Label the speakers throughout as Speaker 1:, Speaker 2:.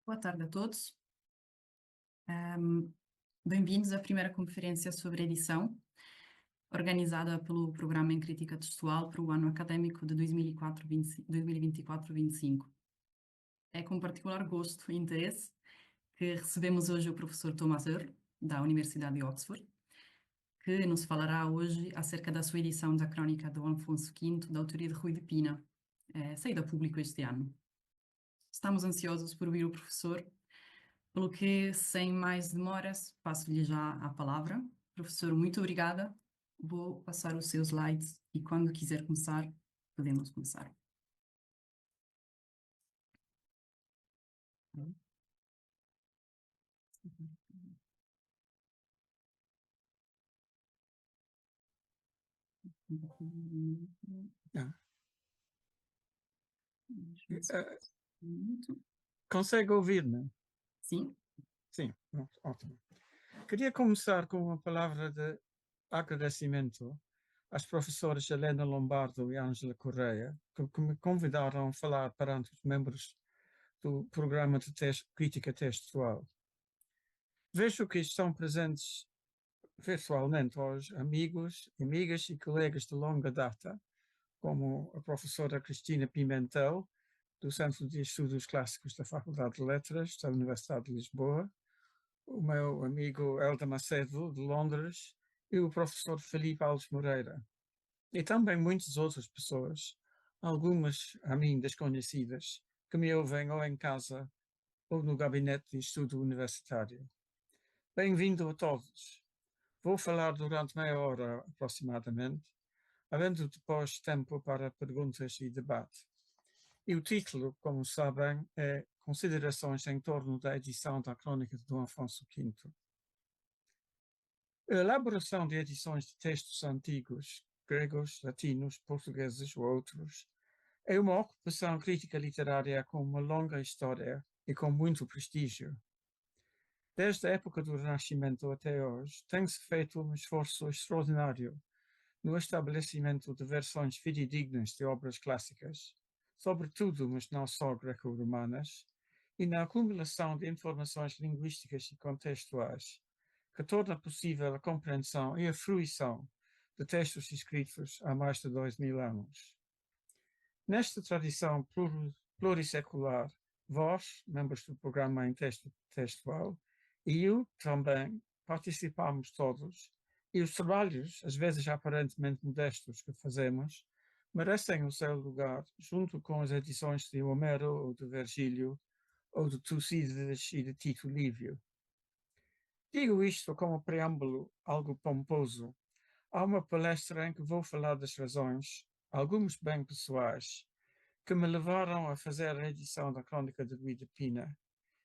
Speaker 1: Boa tarde a todos. Ahm, Bem-vindos à primeira conferência sobre edição, organizada pelo Programa em Crítica Textual para o ano académico de 2024-25. É com particular gosto e interesse que recebemos hoje o professor Thomas Earle, da Universidade de Oxford, que nos falará hoje acerca da sua edição da Crónica de Dom Afonso V, da autoria de Rui de Pina, saída a público este ano. Estamos ansiosos por ouvir o professor. Pelo que, sem mais demoras, passo-lhe já a palavra. Professor, muito obrigada. Vou passar os seus slides e quando quiser começar, podemos começar.
Speaker 2: Ah. Consegue ouvir-me?
Speaker 1: Sim.
Speaker 2: Sim, ótimo. Queria começar com uma palavra de agradecimento às professoras Helena Lombardo e Ângela Correia, que me convidaram a falar perante os membros do programa de crítica textual. Vejo que estão presentes virtualmente hoje amigos, amigas e colegas de longa data, como a professora Cristina Pimentel, do Centro de Estudos Clássicos da Faculdade de Letras da Universidade de Lisboa, o meu amigo Helder Macedo, de Londres, e o professor Felipe Alves Moreira. E também muitas outras pessoas, algumas a mim desconhecidas, que me ouvem ou em casa ou no gabinete de estudo universitário. Bem-vindo a todos. Vou falar durante meia hora aproximadamente, havendo depois tempo para perguntas e debate. E o título, como sabem, é Considerações em torno da edição da Crónica de Dom Afonso V. A elaboração de edições de textos antigos, gregos, latinos, portugueses ou outros, é uma ocupação crítica literária com uma longa história e com muito prestígio. Desde a época do Renascimento até hoje, tem-se feito um esforço extraordinário no estabelecimento de versões fidedignas de obras clássicas, sobretudo, mas não só greco-romanas, e na acumulação de informações linguísticas e contextuais, que torna possível a compreensão e a fruição de textos escritos há mais de 2000 anos. Nesta tradição plurissecular, vós, membros do programa em texto textual, e eu também participamos todos, e os trabalhos, às vezes aparentemente modestos, que fazemos, merecem o seu lugar junto com as edições de Homero ou de Virgílio, ou de Tucídides e de Tito Livio. Digo isto como preâmbulo algo pomposo. Há uma palestra em que vou falar das razões, algumas bem pessoais, que me levaram a fazer a edição da Crónica de Rui de Pina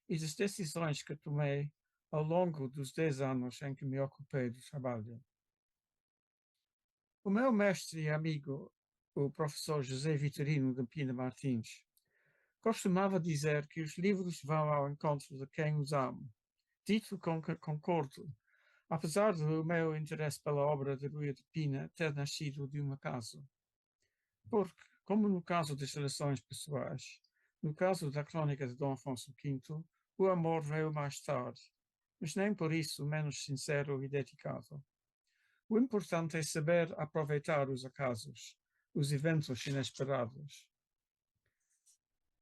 Speaker 2: e das decisões que tomei ao longo dos 10 anos em que me ocupei do trabalho. O meu mestre e amigo, o professor José Vitorino de Pina Martins, costumava dizer que os livros vão ao encontro de quem os ama. Dito com que concordo, apesar do meu interesse pela obra de Rui de Pina ter nascido de um acaso. Porque, como no caso das relações pessoais, no caso da Crónica de Dom Afonso V, o amor veio mais tarde, mas nem por isso menos sincero e dedicado. O importante é saber aproveitar os acasos, os eventos inesperados.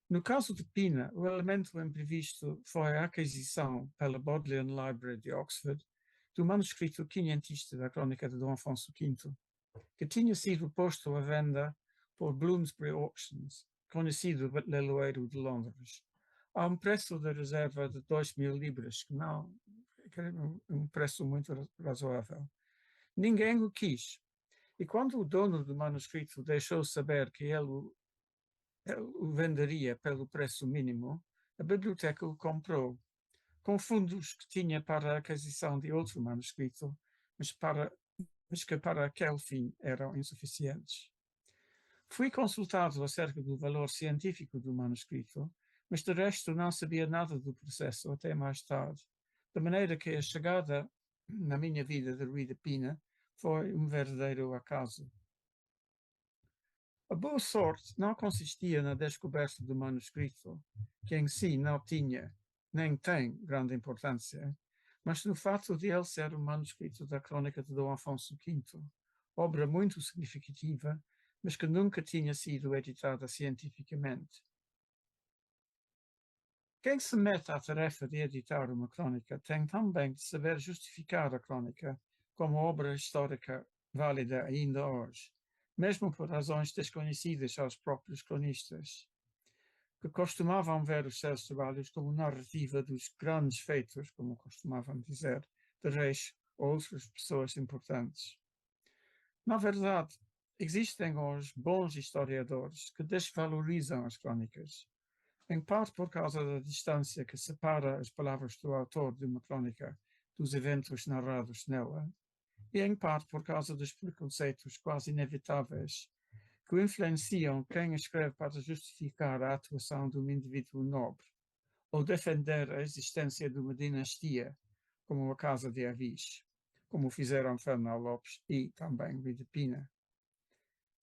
Speaker 2: No caso de Pina, o elemento imprevisto foi a aquisição pela Bodleian Library de Oxford do manuscrito quinhentista da Crónica de Dom Afonso V, que tinha sido posto à venda por Bloomsbury Auctions, conhecido leiloeiro de Londres, a um preço de reserva de 2.000 libras, que é um preço muito razoável. Ninguém o quis, e quando o dono do manuscrito deixou saber que ele o venderia pelo preço mínimo, a biblioteca o comprou, com fundos que tinha para a aquisição de outro manuscrito, mas que para aquele fim eram insuficientes. Fui consultado acerca do valor científico do manuscrito, mas de resto não sabia nada do processo até mais tarde, de maneira que a chegada na minha vida de Rui de Pina foi um verdadeiro acaso. A boa sorte não consistia na descoberta do manuscrito, que em si não tinha, nem tem grande importância, mas no fato de ele ser um manuscrito da Crônica de Dom Afonso V, obra muito significativa, mas que nunca tinha sido editada cientificamente. Quem se mete à tarefa de editar uma crônica tem também de saber justificar a crônica como obra histórica válida ainda hoje, mesmo por razões desconhecidas aos próprios cronistas, que costumavam ver os seus trabalhos como narrativa dos grandes feitos, como costumavam dizer, de reis ou outras pessoas importantes. Na verdade, existem hoje bons historiadores que desvalorizam as crônicas, em parte por causa da distância que separa as palavras do autor de uma crônica dos eventos narrados nela, e em parte por causa dos preconceitos quase inevitáveis que influenciam quem escreve para justificar a atuação de um indivíduo nobre, ou defender a existência de uma dinastia, como a Casa de Avis, como fizeram Fernão Lopes e também Rui de Pina.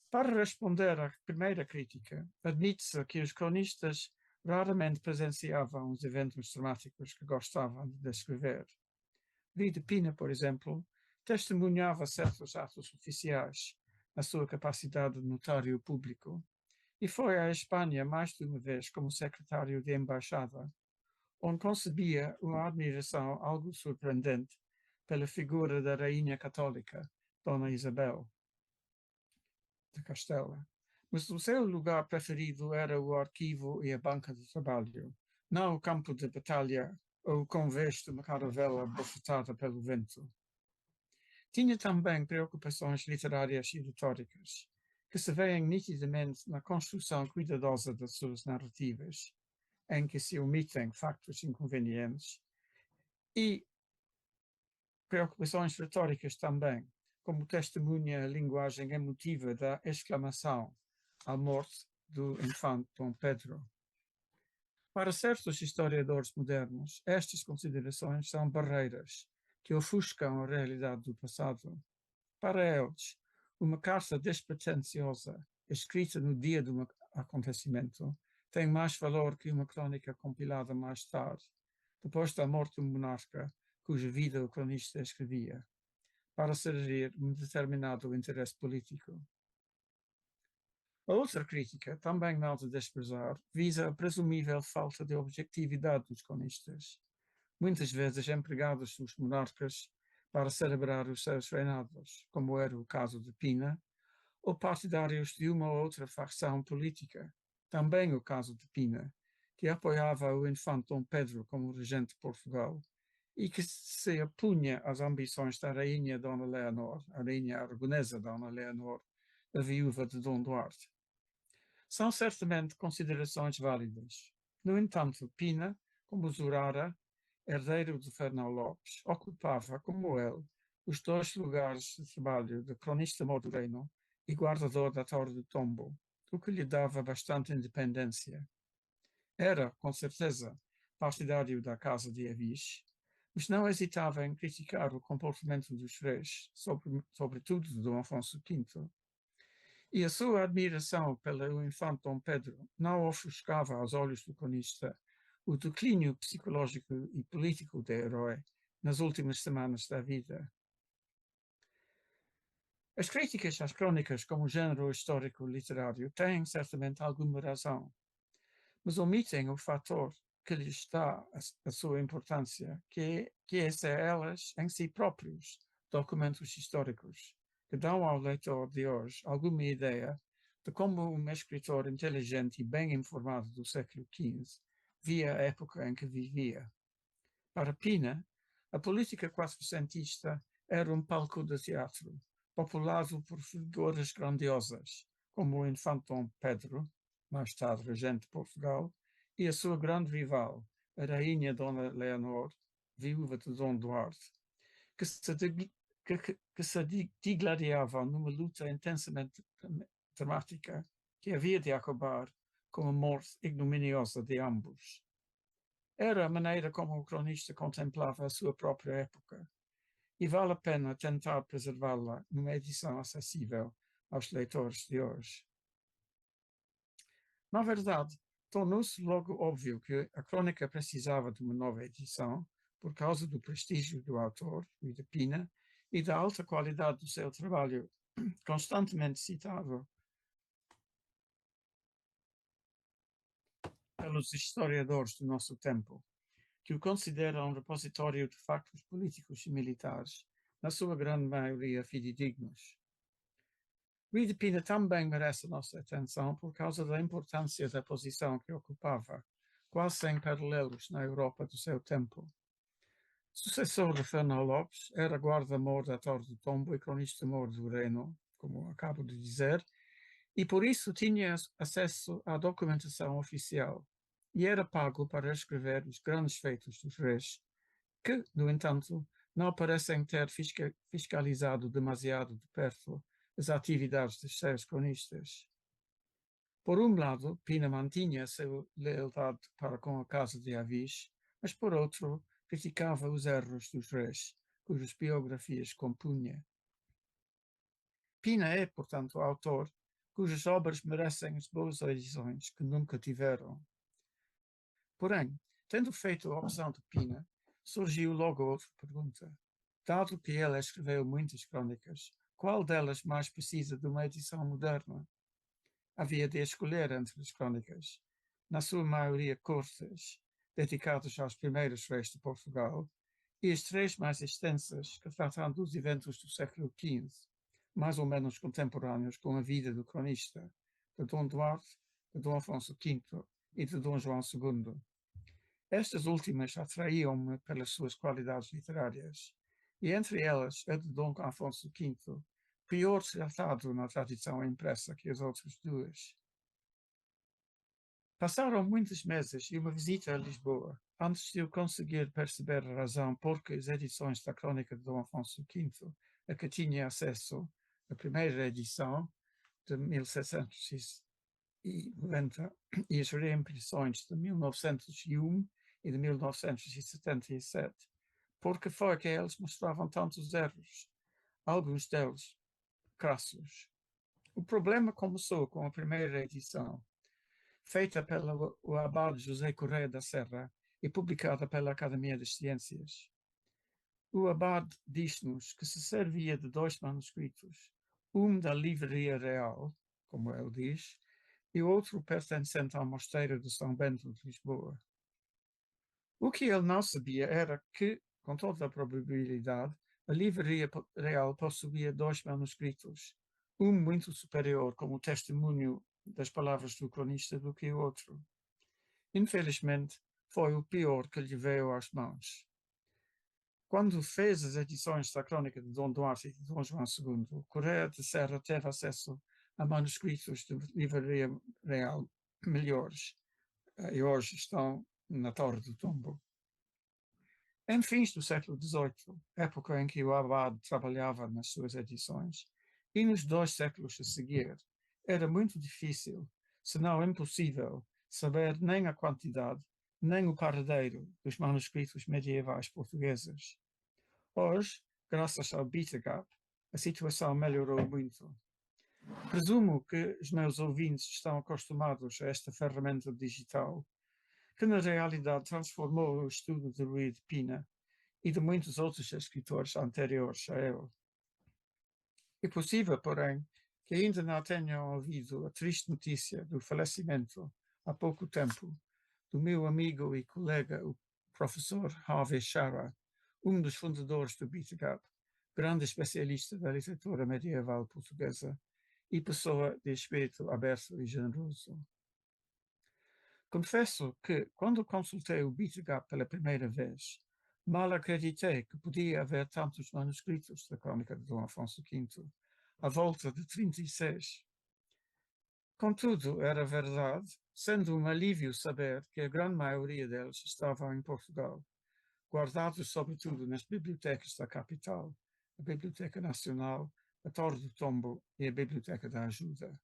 Speaker 2: Para responder à primeira crítica, admite-se que os cronistas raramente presenciavam os eventos dramáticos que gostavam de descrever. Rui de Pina, por exemplo, testemunhava certos atos oficiais, a sua capacidade de notário público, e foi à Espanha mais de uma vez como secretário de embaixada, onde concebia uma admiração algo surpreendente pela figura da rainha católica, Dona Isabel de Castela. Mas o seu lugar preferido era o arquivo e a banca de trabalho, não o campo de batalha ou o convés de uma caravela bofetada pelo vento. Tinha também preocupações literárias e retóricas, que se veem nitidamente na construção cuidadosa das suas narrativas, em que se omitem factos inconvenientes, e preocupações retóricas também, como testemunha a linguagem emotiva da exclamação à morte do infante Dom Pedro. Para certos historiadores modernos, estas considerações são barreiras que ofuscam a realidade do passado. Para eles, uma carta despretensiosa, escrita no dia do acontecimento, tem mais valor que uma crônica compilada mais tarde, depois da morte do monarca, cuja vida o cronista escrevia, para servir um determinado interesse político. A outra crítica, também não de desprezar, visa a presumível falta de objetividade dos cronistas, muitas vezes empregados dos monarcas para celebrar os seus reinados, como era o caso de Pina, ou partidários de uma ou outra facção política, também o caso de Pina, que apoiava o infante Dom Pedro como regente de Portugal e que se opunha às ambições da rainha Dona Leonor, a rainha aragonesa Dona Leonor, a viúva de Dom Duarte. São certamente considerações válidas. No entanto, Pina, como Zurara, herdeiro de Fernão Lopes, ocupava, como ele, os dois lugares de trabalho de cronista modureiro e guardador da Torre do Tombo, o que lhe dava bastante independência. Era, com certeza, partidário da Casa de Avis, mas não hesitava em criticar o comportamento dos reis, sobretudo de Dom Afonso V. E a sua admiração pelo infante Dom Pedro não ofuscava aos olhos do cronista o declínio psicológico e político do herói nas últimas semanas da vida. As críticas às crônicas como género histórico-literário têm certamente alguma razão, mas omitem o fator que lhes dá a sua importância, que é ser elas em si próprios documentos históricos, que dão ao leitor de hoje alguma ideia de como um escritor inteligente e bem informado do século XV via a época em que vivia. Para Pina, a política quatrocentista era um palco de teatro, populado por figuras grandiosas, como o infante Dom Pedro, mais tarde regente de Portugal, e a sua grande rival, a rainha Dona Leonor, viúva de Dom Duarte, que se digladiavam numa luta intensamente dramática que havia de acabar com a morte ignominiosa de ambos. Era a maneira como o cronista contemplava a sua própria época, e vale a pena tentar preservá-la numa edição acessível aos leitores de hoje. Na verdade, tornou-se logo óbvio que a crônica precisava de uma nova edição por causa do prestígio do autor, Rui de Pina, e da alta qualidade do seu trabalho, constantemente citado pelos historiadores do nosso tempo, que o consideram um repositório de factos políticos e militares, na sua grande maioria fidedignos. Rui de Pina também merece a nossa atenção por causa da importância da posição que ocupava, quase sem paralelos na Europa do seu tempo. Sucessor de Fernão Lopes, era guarda-mor da Torre do Tombo e cronista-mor do Reno, como acabo de dizer, e por isso tinha acesso à documentação oficial e era pago para escrever os grandes feitos dos reis, que, no entanto, não parecem ter fiscalizado demasiado de perto as atividades dos seus cronistas. Por um lado, Pina mantinha a sua lealdade para com a Casa de Avis, mas por outro, criticava os erros dos reis, cujas biografias compunha. Pina é, portanto, autor cujas obras merecem as boas edições que nunca tiveram. Porém, tendo feito a opção de Pina, surgiu logo outra pergunta. Dado que ele escreveu muitas crônicas, qual delas mais precisa de uma edição moderna? Havia de escolher entre as crônicas, na sua maioria curtas, dedicadas aos primeiros reis de Portugal, e as três mais extensas, que tratam dos eventos do século XV, mais ou menos contemporâneos com a vida do cronista, de Dom Duarte, de Dom Afonso V e de Dom João II. Estas últimas atraíam-me pelas suas qualidades literárias, e entre elas a de Dom Afonso V, pior tratado na tradição impressa que as outras duas. Passaram muitos meses e uma visita a Lisboa, antes de eu conseguir perceber a razão por que as edições da Crônica de Dom Afonso V, a que tinha acesso, a primeira edição, de 1790, e as reimpressões de 1901 e de 1977, porque foi que eles mostravam tantos erros, alguns deles crassos. O problema começou com a primeira edição, feita pelo abade José Correia da Serra e publicada pela Academia das Ciências. O abade diz-nos que se servia de dois manuscritos, um da Livraria Real, como ele diz, e outro pertencente ao Mosteiro de São Bento de Lisboa. O que ele não sabia era que, com toda a probabilidade, a Livraria Real possuía dois manuscritos, um muito superior como testemunho das palavras do cronista do que o outro. Infelizmente, foi o pior que lhe veio às mãos. Quando fez as edições da Crônica de Dom Duarte e de Dom João II, Correia de Serra teve acesso a manuscritos de Livraria Real melhores, e hoje estão na Torre do Tombo. Em fins do século XVIII, época em que o abade trabalhava nas suas edições, e nos 2 séculos a seguir, era muito difícil, se não impossível, saber nem a quantidade, nem o paradeiro dos manuscritos medievais portugueses. Hoje, graças ao Bitagap, a situação melhorou muito. Presumo que os meus ouvintes estão acostumados a esta ferramenta digital, que na realidade transformou o estudo de Rui de Pina e de muitos outros escritores anteriores a ele. É possível, porém, que ainda não tenham ouvido a triste notícia do falecimento, há pouco tempo, do meu amigo e colega, o professor Harvey Schara, um dos fundadores do Bitagap, grande especialista da literatura medieval portuguesa e pessoa de espírito aberto e generoso. Confesso que, quando consultei o Bitagap pela primeira vez, mal acreditei que podia haver tantos manuscritos da Crônica de Dom Afonso V, à volta de 36. Contudo, era verdade, sendo um alívio saber que a grande maioria deles estavam em Portugal, guardados sobretudo nas bibliotecas da capital, a Biblioteca Nacional, a Torre do Tombo e a Biblioteca da Ajuda.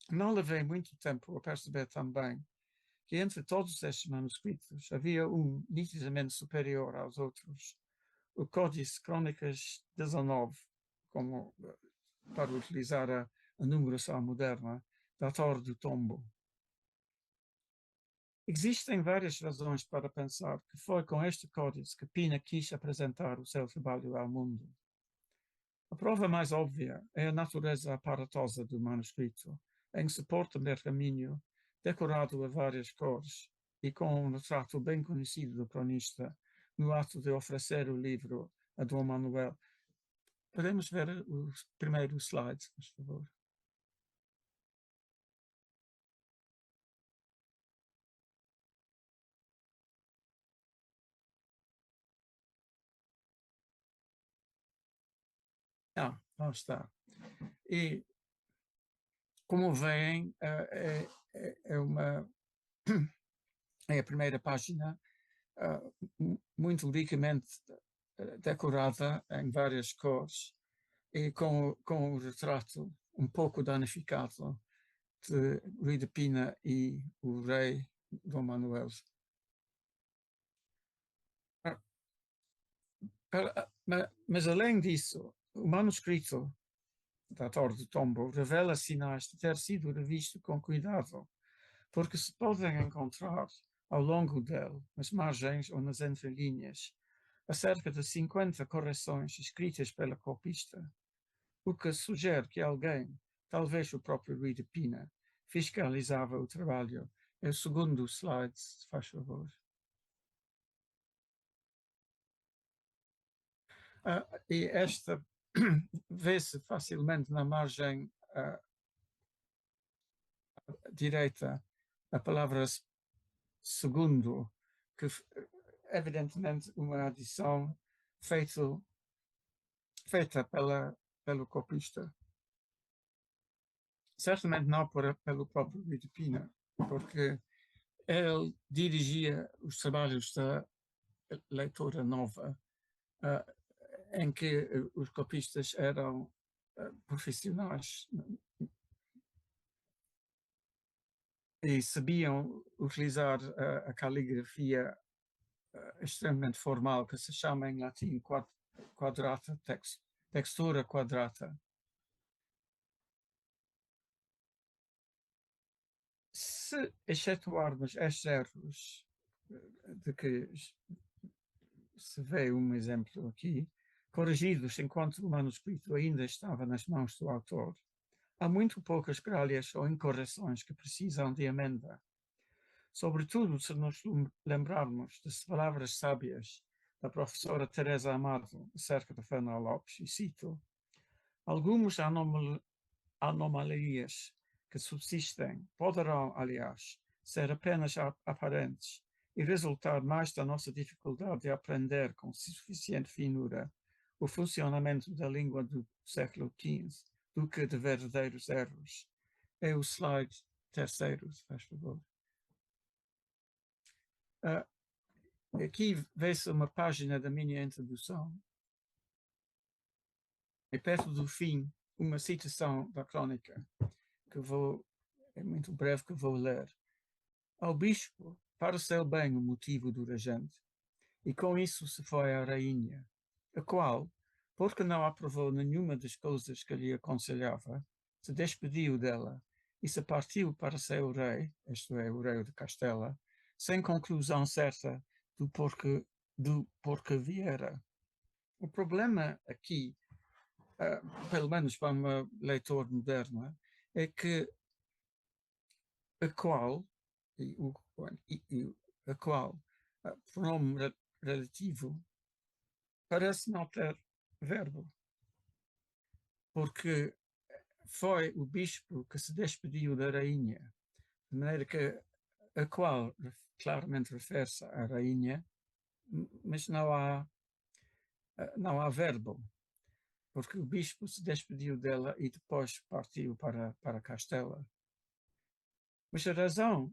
Speaker 2: Não levei muito tempo a perceber também que entre todos estes manuscritos havia um nitidamente superior aos outros, o Códice Crônicas 19, como para utilizar a numeração moderna, da Torre do Tombo. Existem várias razões para pensar que foi com este códice que Pina quis apresentar o seu trabalho ao mundo. A prova mais óbvia é a natureza aparatosa do manuscrito, em suporte pergaminho, decorado a várias cores e com um retrato bem conhecido do cronista no ato de oferecer o livro a Dom Manuel. Podemos ver o primeiro slide, por favor. Lá está. E, como veem, é a primeira página muito ricamente decorada em várias cores e com o retrato um pouco danificado de Rui de Pina e o rei Dom Manuel. Mas além disso, o manuscrito da Torre do Tombo revela sinais de ter sido revisto com cuidado, porque se podem encontrar ao longo dele, nas margens ou nas entrelinhas, a cerca de 50 correções escritas pela copista, o que sugere que alguém, talvez o próprio Rui de Pina, fiscalizava o trabalho. É o segundo slide, se faz favor. E esta vê-se facilmente na margem direita a palavra segundo, que evidentemente uma adição feita pelo copista. Certamente não pelo próprio Rui de Pina, porque ele dirigia os trabalhos da leitura nova, em que os copistas eram profissionais e sabiam utilizar a caligrafia extremamente formal, que se chama em latim quadrata, textura quadrata. Se excetuarmos estes erros, de que se vê um exemplo aqui, corrigidos enquanto o manuscrito ainda estava nas mãos do autor, há muito poucas gralhas ou incorreções que precisam de emenda. Sobretudo se nos lembrarmos das palavras sábias da professora Teresa Amado acerca de Fernão Lopes, e cito: algumas anomalias que subsistem poderão, aliás, ser apenas aparentes e resultar mais da nossa dificuldade de aprender com suficiente finura o funcionamento da língua do século XV do que de verdadeiros erros. É o slide terceiro, se faz favor. Aqui vê-se uma página da minha introdução. E perto do fim, uma citação da crônica, que é muito breve, que vou ler. Ao bispo pareceu bem o motivo do regente, e com isso se foi à rainha, a qual, porque não aprovou nenhuma das coisas que lhe aconselhava, se despediu dela e se partiu para seu rei, isto é, o rei de Castela, sem conclusão certa do porquê viera. O problema aqui, pelo menos para um leitor moderno, é que a qual, pronome relativo, parece não ter verbo, porque foi o bispo que se despediu da rainha, de maneira que a qual claramente refere-se à rainha, mas não há verbo, porque o bispo se despediu dela e depois partiu para Castela. Mas a razão,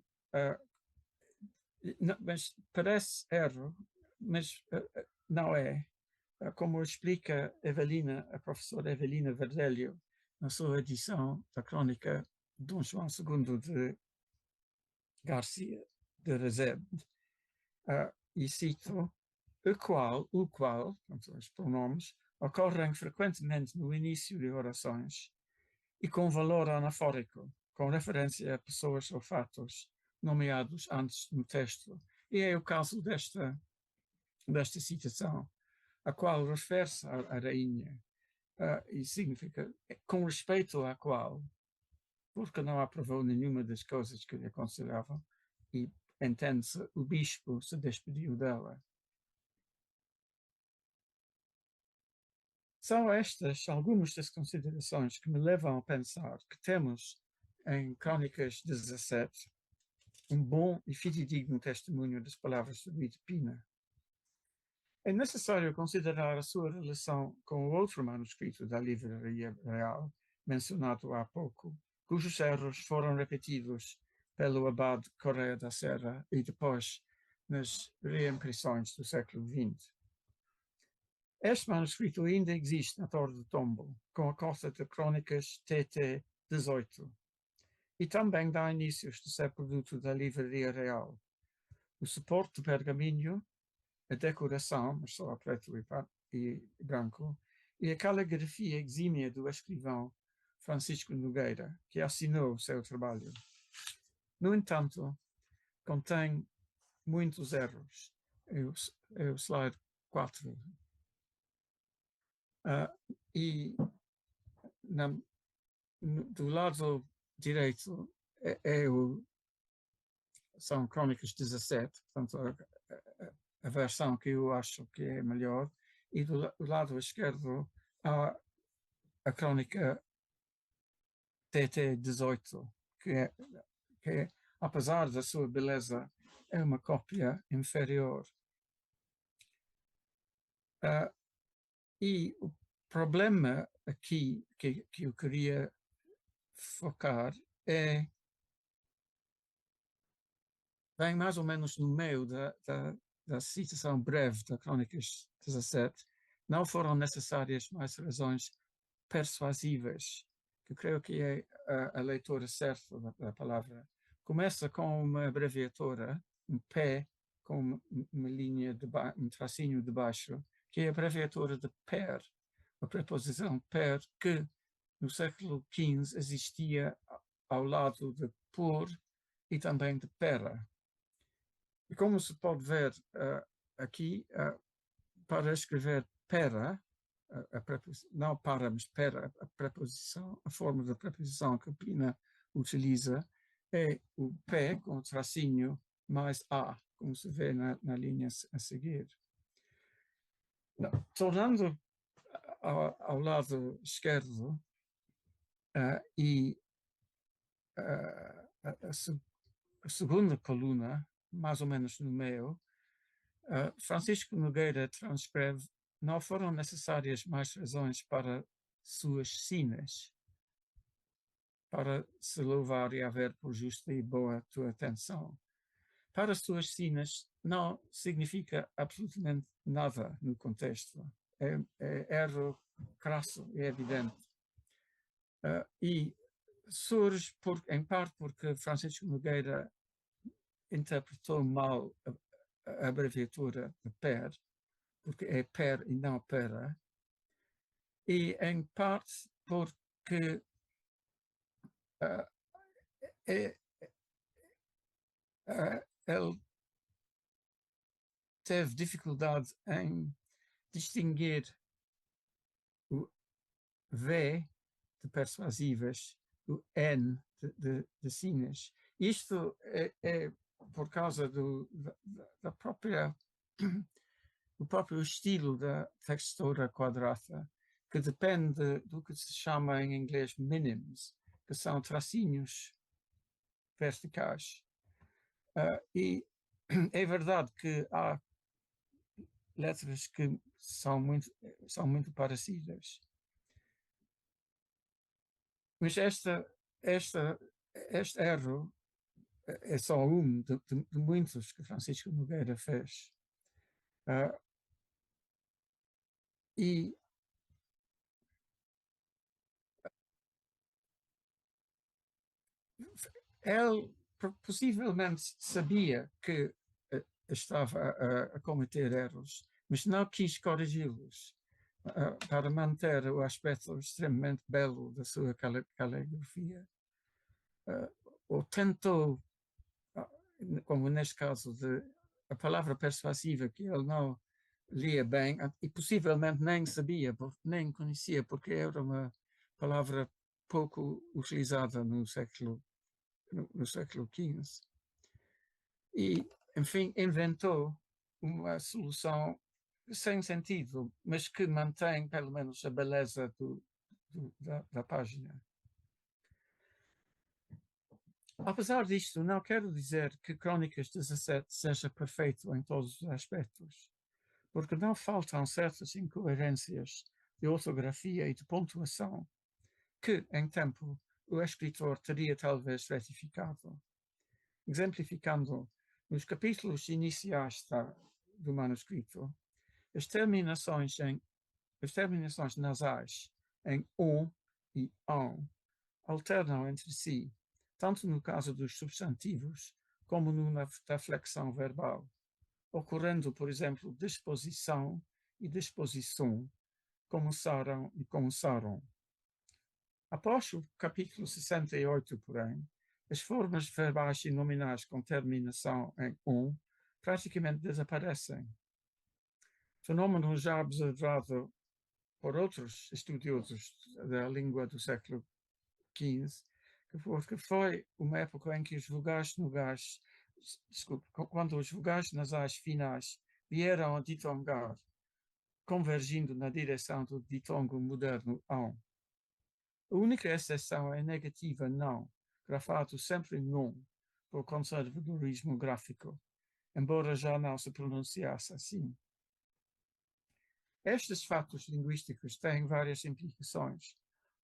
Speaker 2: mas parece erro, mas não é. Como explica a professora Evelina Verdelho, na sua edição da crônica de Dom João II de Garcia de Rezende, e cito: o qual, os pronomes, ocorrem frequentemente no início de orações e com valor anafórico, com referência a pessoas ou fatos, nomeados antes no texto. E é o caso desta citação, a qual refere-se à rainha, e significa com respeito à qual, porque não aprovou nenhuma das coisas que lhe aconselhavam, e entende-se, o bispo se despediu dela. São estas algumas das considerações que me levam a pensar que temos em Crônicas 17 um bom e fidedigno testemunho das palavras de Rui de Pina. É necessário considerar a sua relação com o outro manuscrito da Livraria Real, mencionado há pouco, cujos erros foram repetidos pelo abade Correia da Serra e depois nas reimpressões do século XX. Este manuscrito ainda existe na Torre do Tombo, com a cota de Crônicas TT 18, e também dá indícios de ser produto da Livraria Real. O suporte de pergaminho, a decoração, mas só a preto e branco, e a caligrafia exímia do escrivão Francisco Nogueira, que assinou o seu trabalho. No entanto, contém muitos erros. É o slide 4. E do lado direito são Crônicas 17, portanto a versão que eu acho que é melhor, e do lado esquerdo há a Crônica TT 18, que apesar da sua beleza, é uma cópia inferior. E o problema aqui que eu queria focar vem mais ou menos no meio da citação breve da Crônicas 17. Não foram necessárias mais razões persuasivas, que eu creio que é a leitura certa da palavra. Começa com uma abreviatura, um P, com uma linha, um tracinho de baixo, que é a abreviatura de per, a preposição per, que no século XV existia ao lado de por e também de pera. E como se pode ver aqui, para escrever pera, não para, mas pera, a preposição, a forma da preposição que Pina utiliza é o P com o tracinho mais A, como se vê na linha a seguir. Tornando ao lado esquerdo, e a segunda coluna, mais ou menos no meio, Francisco Nogueira transcreve: não foram necessárias mais razões para suas sinas, para se louvar e haver por justa e boa tua atenção. Para suas sinas não significa absolutamente nada no contexto. É erro crasso, é evidente. E surge, em parte, porque Francisco Nogueira interpretou mal a abreviatura de PER, porque é PER e não PERA, e em parte porque ele teve dificuldade em distinguir o V de persuasivas do N de sinas. Isto é por causa do próprio estilo da textura quadrata, que depende do que se chama em inglês minims, que são tracinhos verticais. E é verdade que há letras que são muito parecidas. Mas este erro é só um de muitos que Francisco Nogueira fez. E ele possivelmente sabia que estava a cometer erros, mas não quis corrigi-los para manter o aspecto extremamente belo da sua caligrafia. Ou tentou como neste caso, a palavra persuasiva que ele não lia bem e possivelmente nem sabia, nem conhecia, porque era uma palavra pouco utilizada no século XV. E, enfim, inventou uma solução sem sentido, mas que mantém pelo menos a beleza da página. Apesar disto, não quero dizer que Crónicas 17 seja perfeito em todos os aspectos, porque não faltam certas incoerências de ortografia e de pontuação que, em tempo, o escritor teria talvez retificado. Exemplificando, nos capítulos iniciais do manuscrito, as terminações nasais em e on alternam entre si, tanto no caso dos substantivos como da flexão verbal, ocorrendo, por exemplo, disposição e disposição, começaram e começaram. Após o capítulo 68, porém, as formas verbais e nominais com terminação em praticamente desaparecem. Fenômeno já observado por outros estudiosos da língua do século XV, porque foi uma época em que os vogais quando os vogais nasais finais vieram a ditongar, convergindo na direção do ditongo moderno on. A única exceção é a negativa não, grafado sempre non, por conservadorismo gráfico, embora já não se pronunciasse assim. Estes fatos linguísticos têm várias implicações,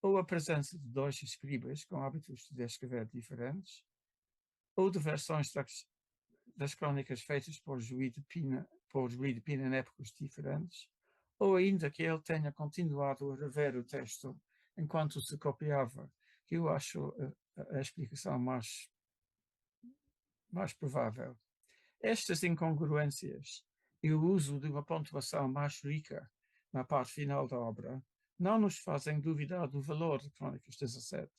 Speaker 2: ou a presença de dois escribas com hábitos de escrever diferentes, ou de versões das crónicas feitas por Juí de Pina em épocas diferentes, ou ainda que ele tenha continuado a rever o texto enquanto se copiava, que eu acho a explicação mais provável. Estas incongruências e o uso de uma pontuação mais rica na parte final da obra não nos fazem duvidar do valor de Crónicas 17,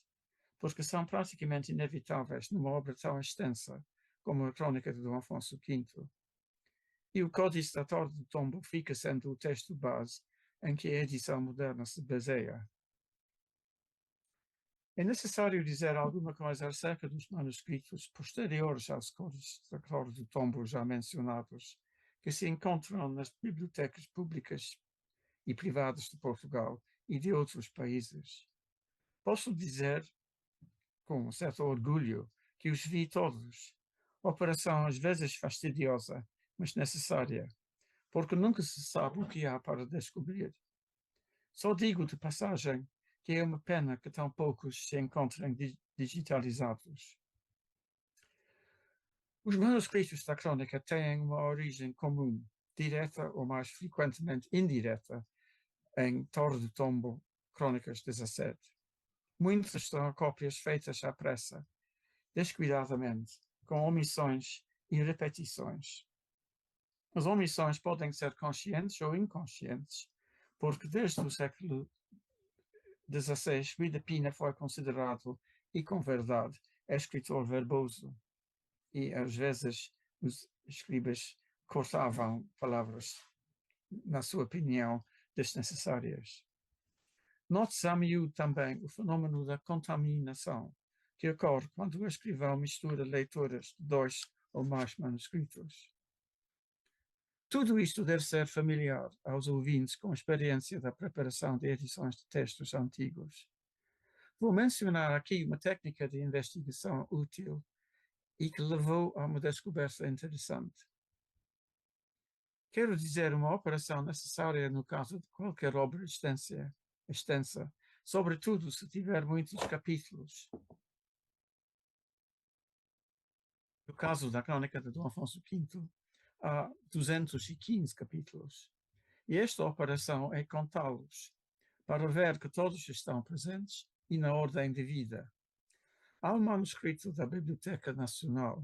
Speaker 2: porque são praticamente inevitáveis numa obra tão extensa como a Crónica de Dom Afonso V. E o Códice da Torre do Tombo fica sendo o texto base em que a edição moderna se baseia. É necessário dizer alguma coisa acerca dos manuscritos posteriores aos Códices da Torre do Tombo já mencionados, que se encontram nas bibliotecas públicas e privadas de Portugal e de outros países. Posso dizer, com um certo orgulho, que os vi todos. Operação às vezes fastidiosa, mas necessária, porque nunca se sabe o que há para descobrir. Só digo de passagem que é uma pena que tão poucos se encontrem digitalizados. Os manuscritos da Crónica têm uma origem comum, direta ou mais frequentemente indireta, em Torre do Tombo, Crónicas 17. Muitas são cópias feitas à pressa, descuidadamente, com omissões e repetições. As omissões podem ser conscientes ou inconscientes, porque desde o século XVI, Juí de Pina foi considerado, e com verdade, escritor verboso, e às vezes os escribas cortavam palavras, na sua opinião, desnecessárias. Note-se a miúdo também o fenômeno da contaminação, que ocorre quando o escrivão mistura leituras de dois ou mais manuscritos. Tudo isto deve ser familiar aos ouvintes com a experiência da preparação de edições de textos antigos. Vou mencionar aqui uma técnica de investigação útil e que levou a uma descoberta interessante. Quero dizer, uma operação necessária no caso de qualquer obra extensa, sobretudo se tiver muitos capítulos. No caso da Crónica de Dom Afonso V, há 215 capítulos. E esta operação é contá-los, para ver que todos estão presentes e na ordem devida. Há um manuscrito da Biblioteca Nacional,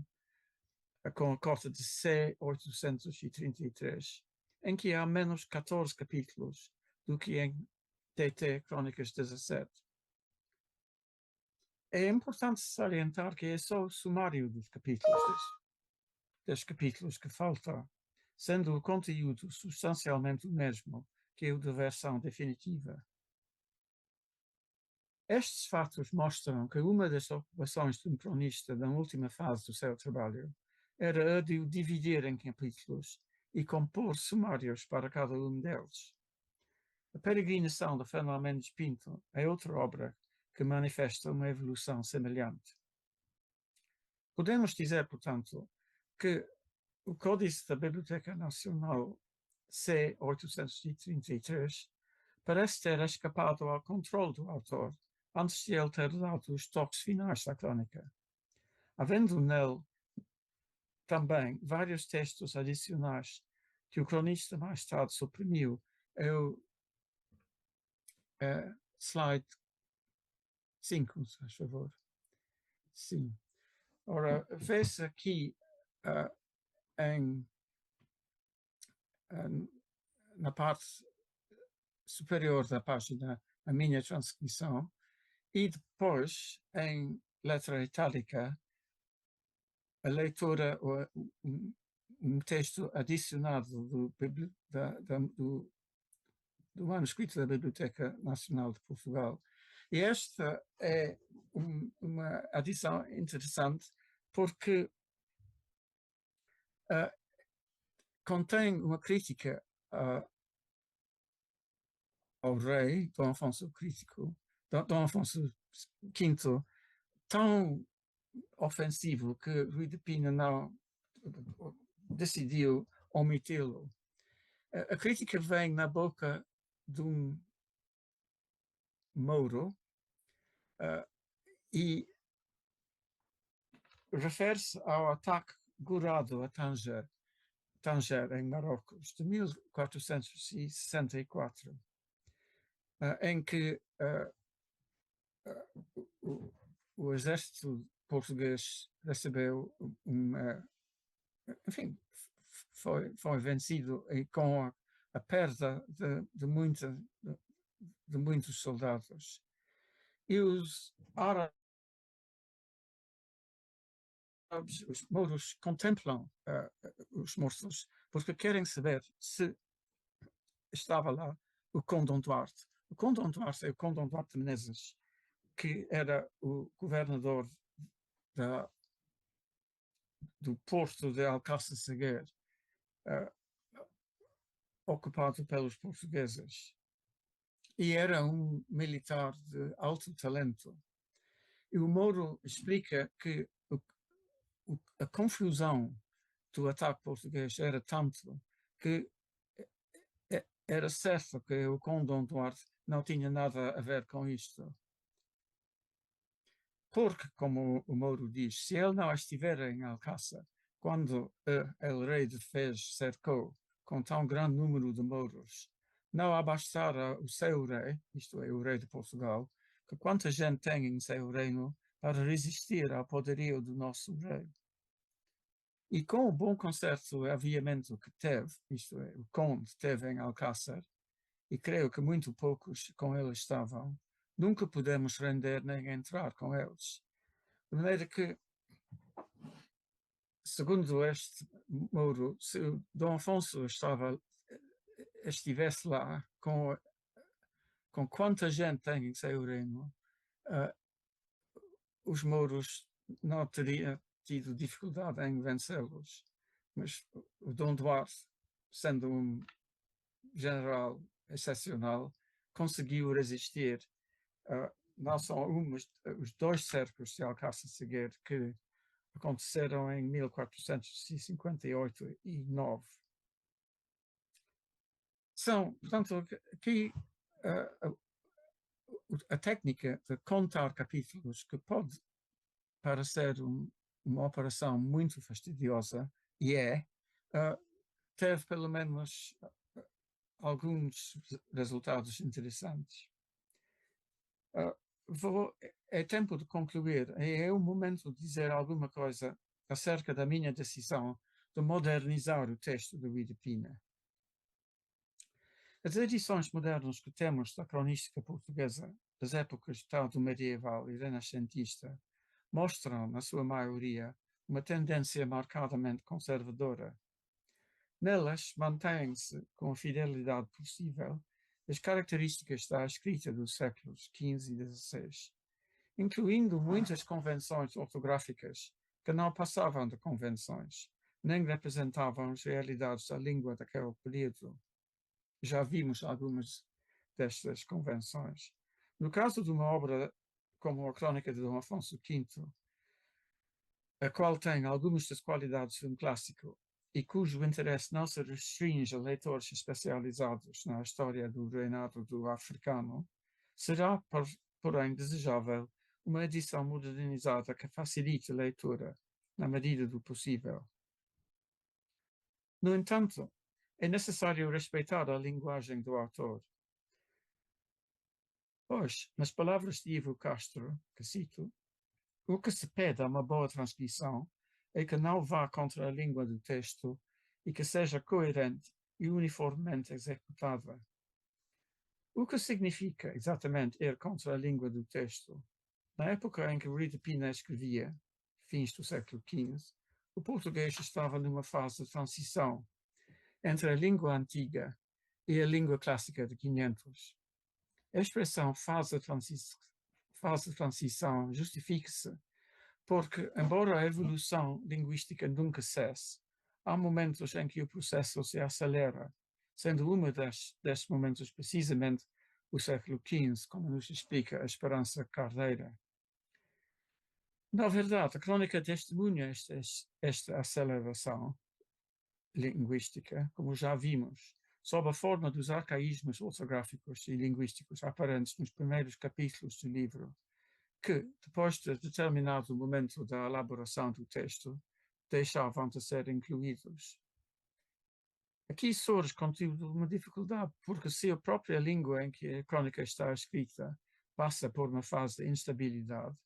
Speaker 2: com a cota de C833, em que há menos 14 capítulos do que em TT Crónicas 17. É importante salientar que é só o sumário dos capítulos dos capítulos que falta, sendo o conteúdo substancialmente o mesmo que o da versão definitiva. Estes fatos mostram que uma das ocupações de um cronista na última fase do seu trabalho era a de o dividir em capítulos e compor sumários para cada um deles. A Peregrinação de Fernão Mendes Pinto é outra obra que manifesta uma evolução semelhante. Podemos dizer, portanto, que o Códice da Biblioteca Nacional C-833 parece ter escapado ao controle do autor antes de ele ter dado os toques finais da crônica. Havendo nele também vários textos adicionais que o cronista mais tarde suprimiu, é o slide 5, se faz favor. Sim. Ora, vê-se aqui na parte superior da página a minha transcrição e depois, em letra itálica, a leitura, um texto adicionado do manuscrito da Biblioteca Nacional de Portugal. E esta é uma adição interessante porque contém uma crítica ao rei, Dom Afonso V, tão ofensivo que Rui de Pina não decidiu omiti-lo. A crítica vem na boca de um mouro e refere-se ao ataque gorado a Tanger, em Marrocos, de 1464, em que o exército português recebeu enfim, foi vencido e com a perda de muitos soldados. E os árabes, os mouros, contemplam os mortos porque querem saber se estava lá o Conde Dom Duarte. O Conde Dom Duarte é o Conde Dom Duarte de Menezes, que era o governador do porto de Alcácer Seguer, ocupado pelos portugueses. E era um militar de alto talento. E o Mouro explica que a confusão do ataque português era tanto que era certo que o Conde Dom Duarte não tinha nada a ver com isto. Porque, como o Mouro diz, se ele não estiver em Alcácer, quando o rei de Fez cercou com tão grande número de mouros, não abastara o seu rei, isto é, o rei de Portugal, que quanta gente tem em seu reino para resistir ao poderio do nosso rei. E com o bom concerto e aviamento que teve, isto é, o conde teve em Alcácer, e creio que muito poucos com ele estavam, nunca pudemos render nem entrar com eles. De maneira que, segundo este Mouro, se Dom Afonso estivesse lá com quanta gente tem em seu reino, os mouros não teriam tido dificuldade em vencê-los. Mas o Dom Duarte, sendo um general excepcional, conseguiu resistir não só mas os dois cercos de Alcácer Seguer que aconteceram em 1458 e 9. São, portanto, aqui a técnica de contar capítulos, que pode parecer uma operação muito fastidiosa, e teve pelo menos alguns resultados interessantes. É tempo de concluir, é o momento de dizer alguma coisa acerca da minha decisão de modernizar o texto de Rui de Pina. As edições modernas que temos da cronística portuguesa das épocas tal do medieval e renascentista mostram, na sua maioria, uma tendência marcadamente conservadora. Nelas mantêm-se, com a fidelidade possível, as características da escrita dos séculos XV e XVI, incluindo muitas convenções ortográficas que não passavam de convenções, nem representavam as realidades da língua daquele período. Já vimos algumas destas convenções. No caso de uma obra como a Crônica de Dom Afonso V, a qual tem algumas das qualidades de um clássico e cujo interesse não se restringe a leitores especializados na história do reinado do africano, será, porém, desejável uma edição modernizada que facilite a leitura, na medida do possível. No entanto, é necessário respeitar a linguagem do autor. Pois, nas palavras de Ivo Castro, que cito, o que se pede a uma boa transcrição é que não vá contra a língua do texto e que seja coerente e uniformemente executada. O que significa exatamente ir contra a língua do texto? Na época em que Rui de Pina escrevia, fins do século XV, o português estava numa fase de transição entre a língua antiga e a língua clássica de 500. A expressão fase de transição justifica-se porque, embora a evolução linguística nunca cesse, há momentos em que o processo se acelera, sendo desses momentos precisamente o século XV, como nos explica a Esperança Carreira. Na verdade, a crônica testemunha esta aceleração linguística, como já vimos, sob a forma dos arcaísmos ortográficos e linguísticos aparentes nos primeiros capítulos do livro, que, depois de determinado momento da elaboração do texto, deixavam de ser incluídos. Aqui surge, contudo, uma dificuldade, porque se a própria língua em que a crônica está escrita passa por uma fase de instabilidade,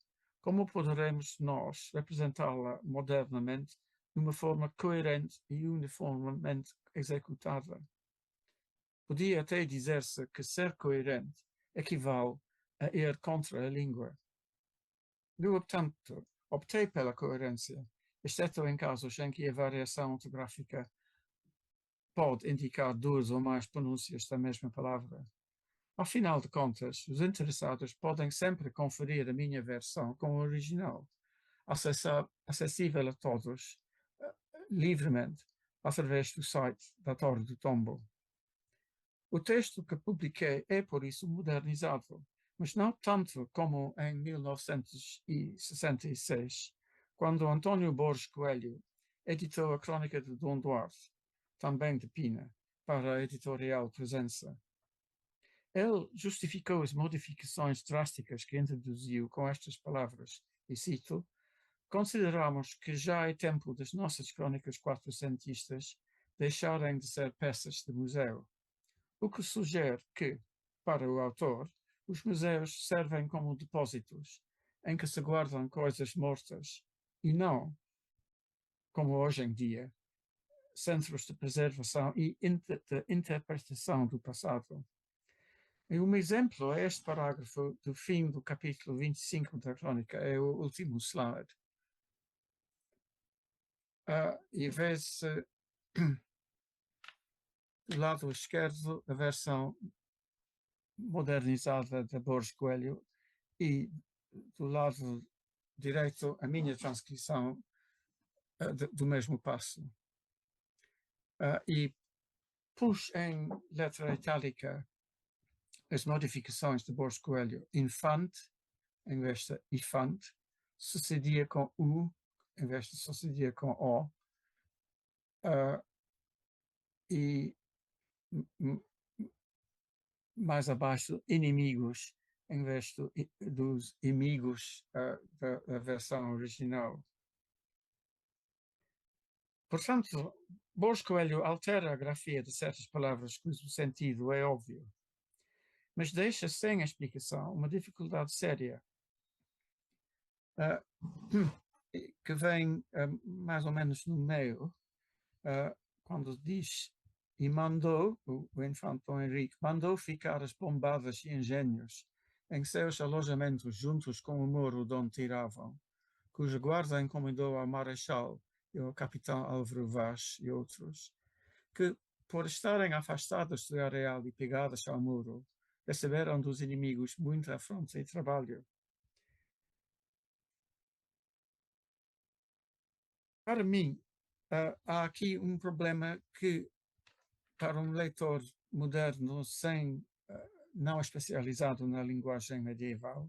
Speaker 2: como poderemos nós representá-la modernamente de uma forma coerente e uniformemente executada? Podia até dizer-se que ser coerente equivale a ir contra a língua. No entanto, optei pela coerência, exceto em casos em que a variação ortográfica pode indicar duas ou mais pronúncias da mesma palavra. Afinal de contas, os interessados podem sempre conferir a minha versão com o original, acessível a todos, livremente, através do site da Torre do Tombo. O texto que publiquei é, por isso, modernizado, mas não tanto como em 1966, quando António Borges Coelho editou a Crônica de Dom Duarte, também de Pina, para a editorial Presença. Ele justificou as modificações drásticas que introduziu com estas palavras, e cito: "Consideramos que já é tempo das nossas crônicas quatrocentistas deixarem de ser peças de museu", o que sugere que, para o autor, os museus servem como depósitos em que se guardam coisas mortas e não, como hoje em dia, centros de preservação e de interpretação do passado. E um exemplo é este parágrafo do fim do capítulo 25 da crônica, é o último slide. E vê-se do lado esquerdo a versão modernizada de Borges Coelho e do lado direito a minha transcrição do mesmo passo. E pus em letra itálica as modificações de Borges Coelho. Infante, em vez de ifante, sucedia com U, em vez de sucedia com O, e mais abaixo, inimigos, em vez dos inimigos da versão original. Portanto, Borges Coelho altera a grafia de certas palavras cujo sentido é óbvio, mas deixa sem explicação uma dificuldade séria, que vem mais ou menos no meio, quando diz: "E mandou", o infante Dom Henrique, mandou ficar as bombadas e engenhos em seus alojamentos juntos com o muro de onde tiravam, cuja guarda encomendou ao Marechal e ao Capitão Álvaro Vaz e outros, que, por estarem afastados do areal e pegadas ao muro, receberam dos inimigos muita afronta e trabalho. Para mim, há aqui um problema que, para um leitor moderno, não especializado na linguagem medieval,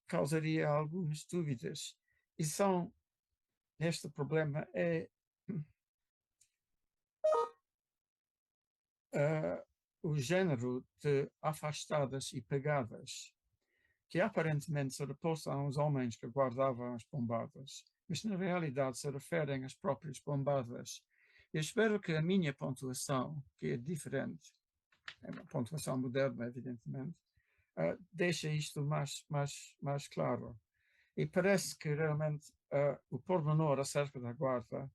Speaker 2: causaria algumas dúvidas. E este problema é o género de afastadas e pegadas, que aparentemente se repousam aos homens que guardavam as pombadas, mas na realidade se referem às próprias pombadas. Eu espero que a minha pontuação, que é diferente, é uma pontuação moderna, evidentemente, deixe isto mais claro. E parece que realmente o pormenor acerca da guarda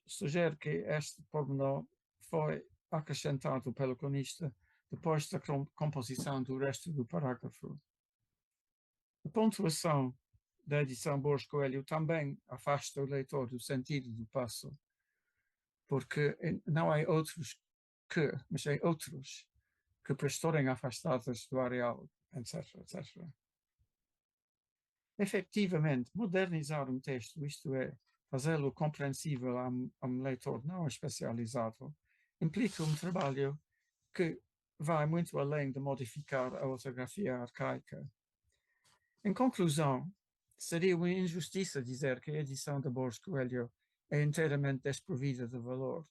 Speaker 2: sugere que este pormenor foi acrescentado pelo cronista depois da composição do resto do parágrafo. A pontuação da edição Borges Coelho também afasta o leitor do sentido do passo, porque não há outros mas há outros que, por estarem afastados do areal, etc., etc. Efetivamente, modernizar um texto, isto é, fazê-lo compreensível a um leitor não especializado, implica um trabalho que vai muito além de modificar a ortografia arcaica. Em conclusão, seria uma injustiça dizer que a edição de Borges Coelho é inteiramente desprovida de valor,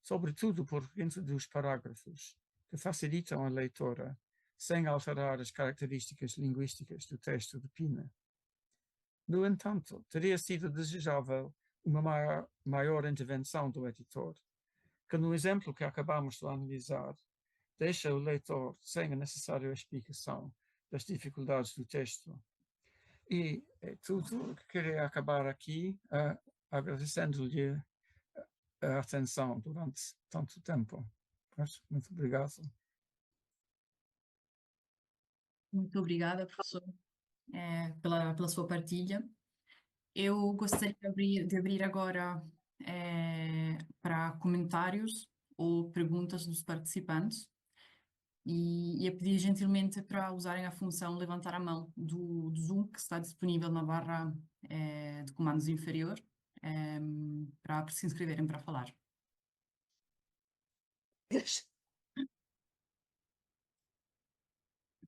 Speaker 2: sobretudo porque introduz parágrafos que facilitam a leitura, sem alterar as características linguísticas do texto de Pina. No entanto, teria sido desejável uma maior intervenção do editor, que no exemplo que acabamos de analisar, deixa o leitor sem a necessária explicação das dificuldades do texto. E é tudo que queria acabar aqui, agradecendo-lhe a atenção durante tanto tempo. Muito obrigado.
Speaker 1: Muito obrigada, professor, pela sua partilha. Eu gostaria de abrir agora para comentários ou perguntas dos participantes e ia pedir gentilmente para usarem a função levantar a mão do Zoom, que está disponível na barra de comandos inferior, para se inscreverem para falar.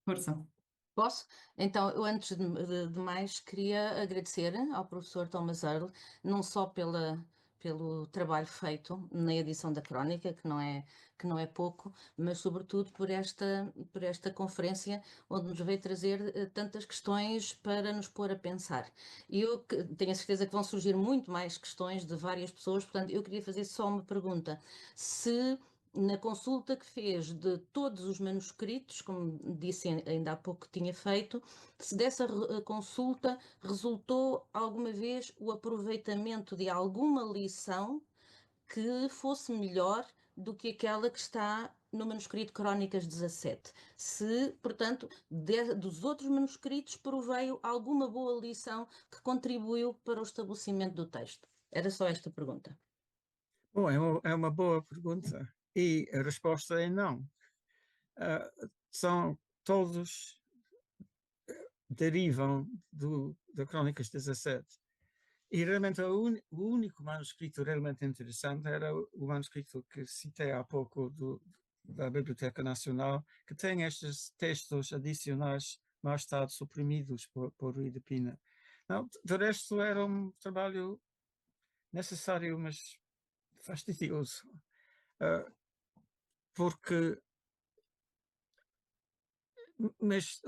Speaker 1: Força.
Speaker 3: Posso? Então, eu antes de mais queria agradecer ao professor Thomas Earle, não só pelo trabalho feito na edição da Crónica, que não é pouco, mas sobretudo por esta conferência onde nos veio trazer tantas questões para nos pôr a pensar. E eu tenho a certeza que vão surgir muito mais questões de várias pessoas, portanto, eu queria fazer só uma pergunta. Se na consulta que fez de todos os manuscritos, como disse ainda há pouco que tinha feito, se dessa consulta resultou alguma vez o aproveitamento de alguma lição que fosse melhor do que aquela que está no manuscrito Crónicas 17. Se, portanto, dos outros manuscritos proveio alguma boa lição que contribuiu para o estabelecimento do texto. Era só esta pergunta.
Speaker 2: Bom, é uma boa pergunta. E a resposta é não. Todos derivam da Crónicas 17. E realmente o único manuscrito realmente interessante era o manuscrito que citei há pouco da Biblioteca Nacional, que tem estes textos adicionais mais tarde suprimidos por Rui de Pina. Não, de resto era um trabalho necessário, mas fastidioso. Porque mas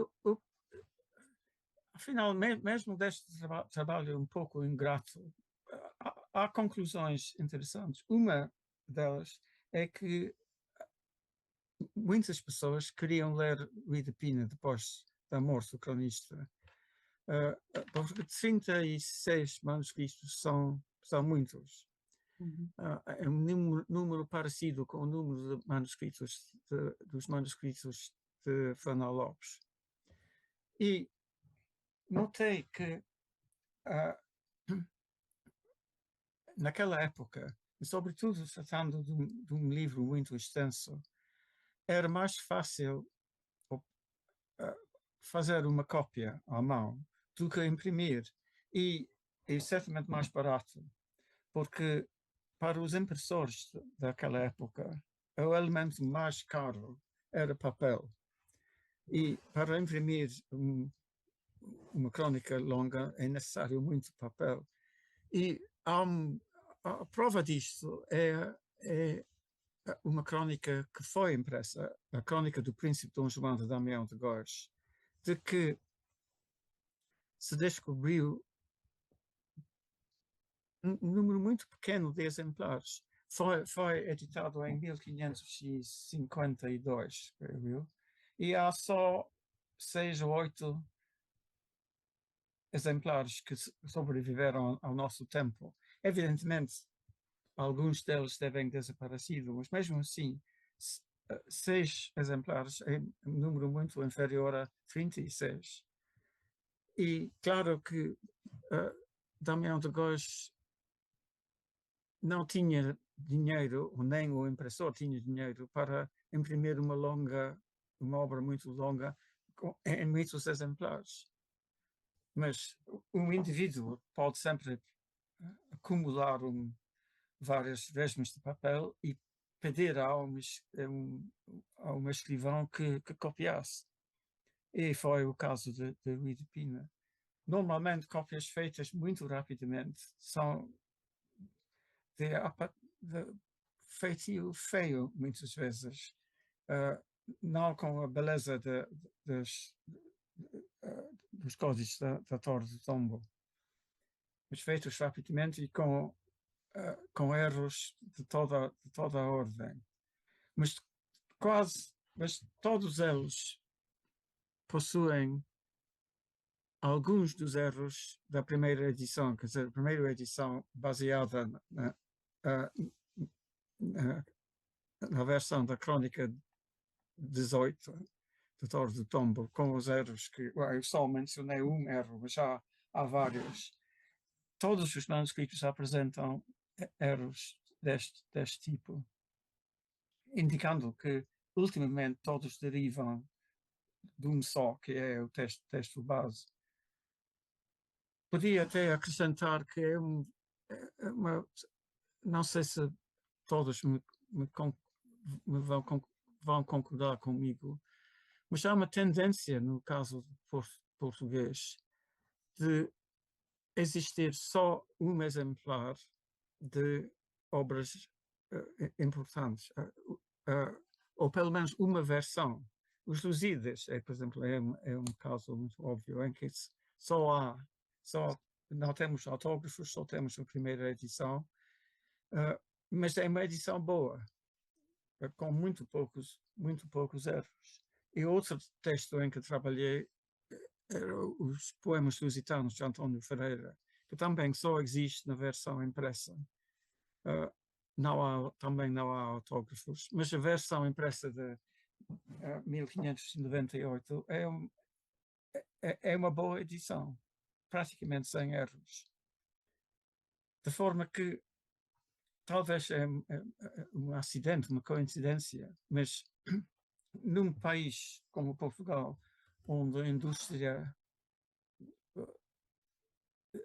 Speaker 2: afinal, mesmo deste trabalho um pouco ingrato, há conclusões interessantes. Uma delas é que muitas pessoas queriam ler Rui de Pina depois da morte do cronista, porque 36 manuscritos são muitos. É um número parecido com o número de manuscritos dos manuscritos de Fernão Lopes. E notei que ah, naquela época, e sobretudo tratando de um livro muito extenso, era mais fácil ah, fazer uma cópia à mão do que imprimir. E certamente mais barato, porque para os impressores daquela época, o elemento mais caro era papel. E para imprimir uma crónica longa é necessário muito papel. E a prova disto é uma crónica que foi impressa, a crónica do Príncipe Dom João de Damião de Góis, de que se descobriu um número muito pequeno de exemplares. Foi editado em 1552, creio eu, e há só 6 ou 8 exemplares que sobreviveram ao nosso tempo. Evidentemente, alguns deles devem desaparecido, mas mesmo assim, 6 exemplares é um número muito inferior a 36. E claro que Damião de Góis não tinha dinheiro, nem o impressor tinha dinheiro para imprimir uma obra muito longa em muitos exemplares. Mas um indivíduo pode sempre acumular várias vesmas de papel e pedir a uma escrivão que copiasse. E foi o caso de Rui de Pina. Normalmente, cópias feitas muito rapidamente são de feitio feio, muitas vezes, não com a beleza dos códigos da Torre do Tombo, mas feitos rapidamente e com erros de toda a ordem. Mas todos eles possuem alguns dos erros da primeira edição, quer dizer, a primeira edição baseada na versão da Crónica 18 do Torre do Tombo, com os erros que eu só mencionei um erro, mas há vários. Todos os manuscritos apresentam erros deste tipo, indicando que ultimamente todos derivam de um só, que é o texto base. Podia até acrescentar que é uma. Não sei se todos vão concordar comigo, mas há uma tendência, no caso do português, de existir só um exemplar de obras importantes, ou pelo menos uma versão. Os Lusíadas, por exemplo, é um caso muito óbvio, em que só não temos autógrafos, só temos a primeira edição, mas é uma edição boa, com muito poucos erros. E outro texto em que trabalhei era os Poemas Lusitanos de António Ferreira, que também só existe na versão impressa. Também não há autógrafos, mas a versão impressa de 1598 é uma boa edição, praticamente sem erros. De forma que talvez é um acidente, uma coincidência, mas num país como Portugal, onde a indústria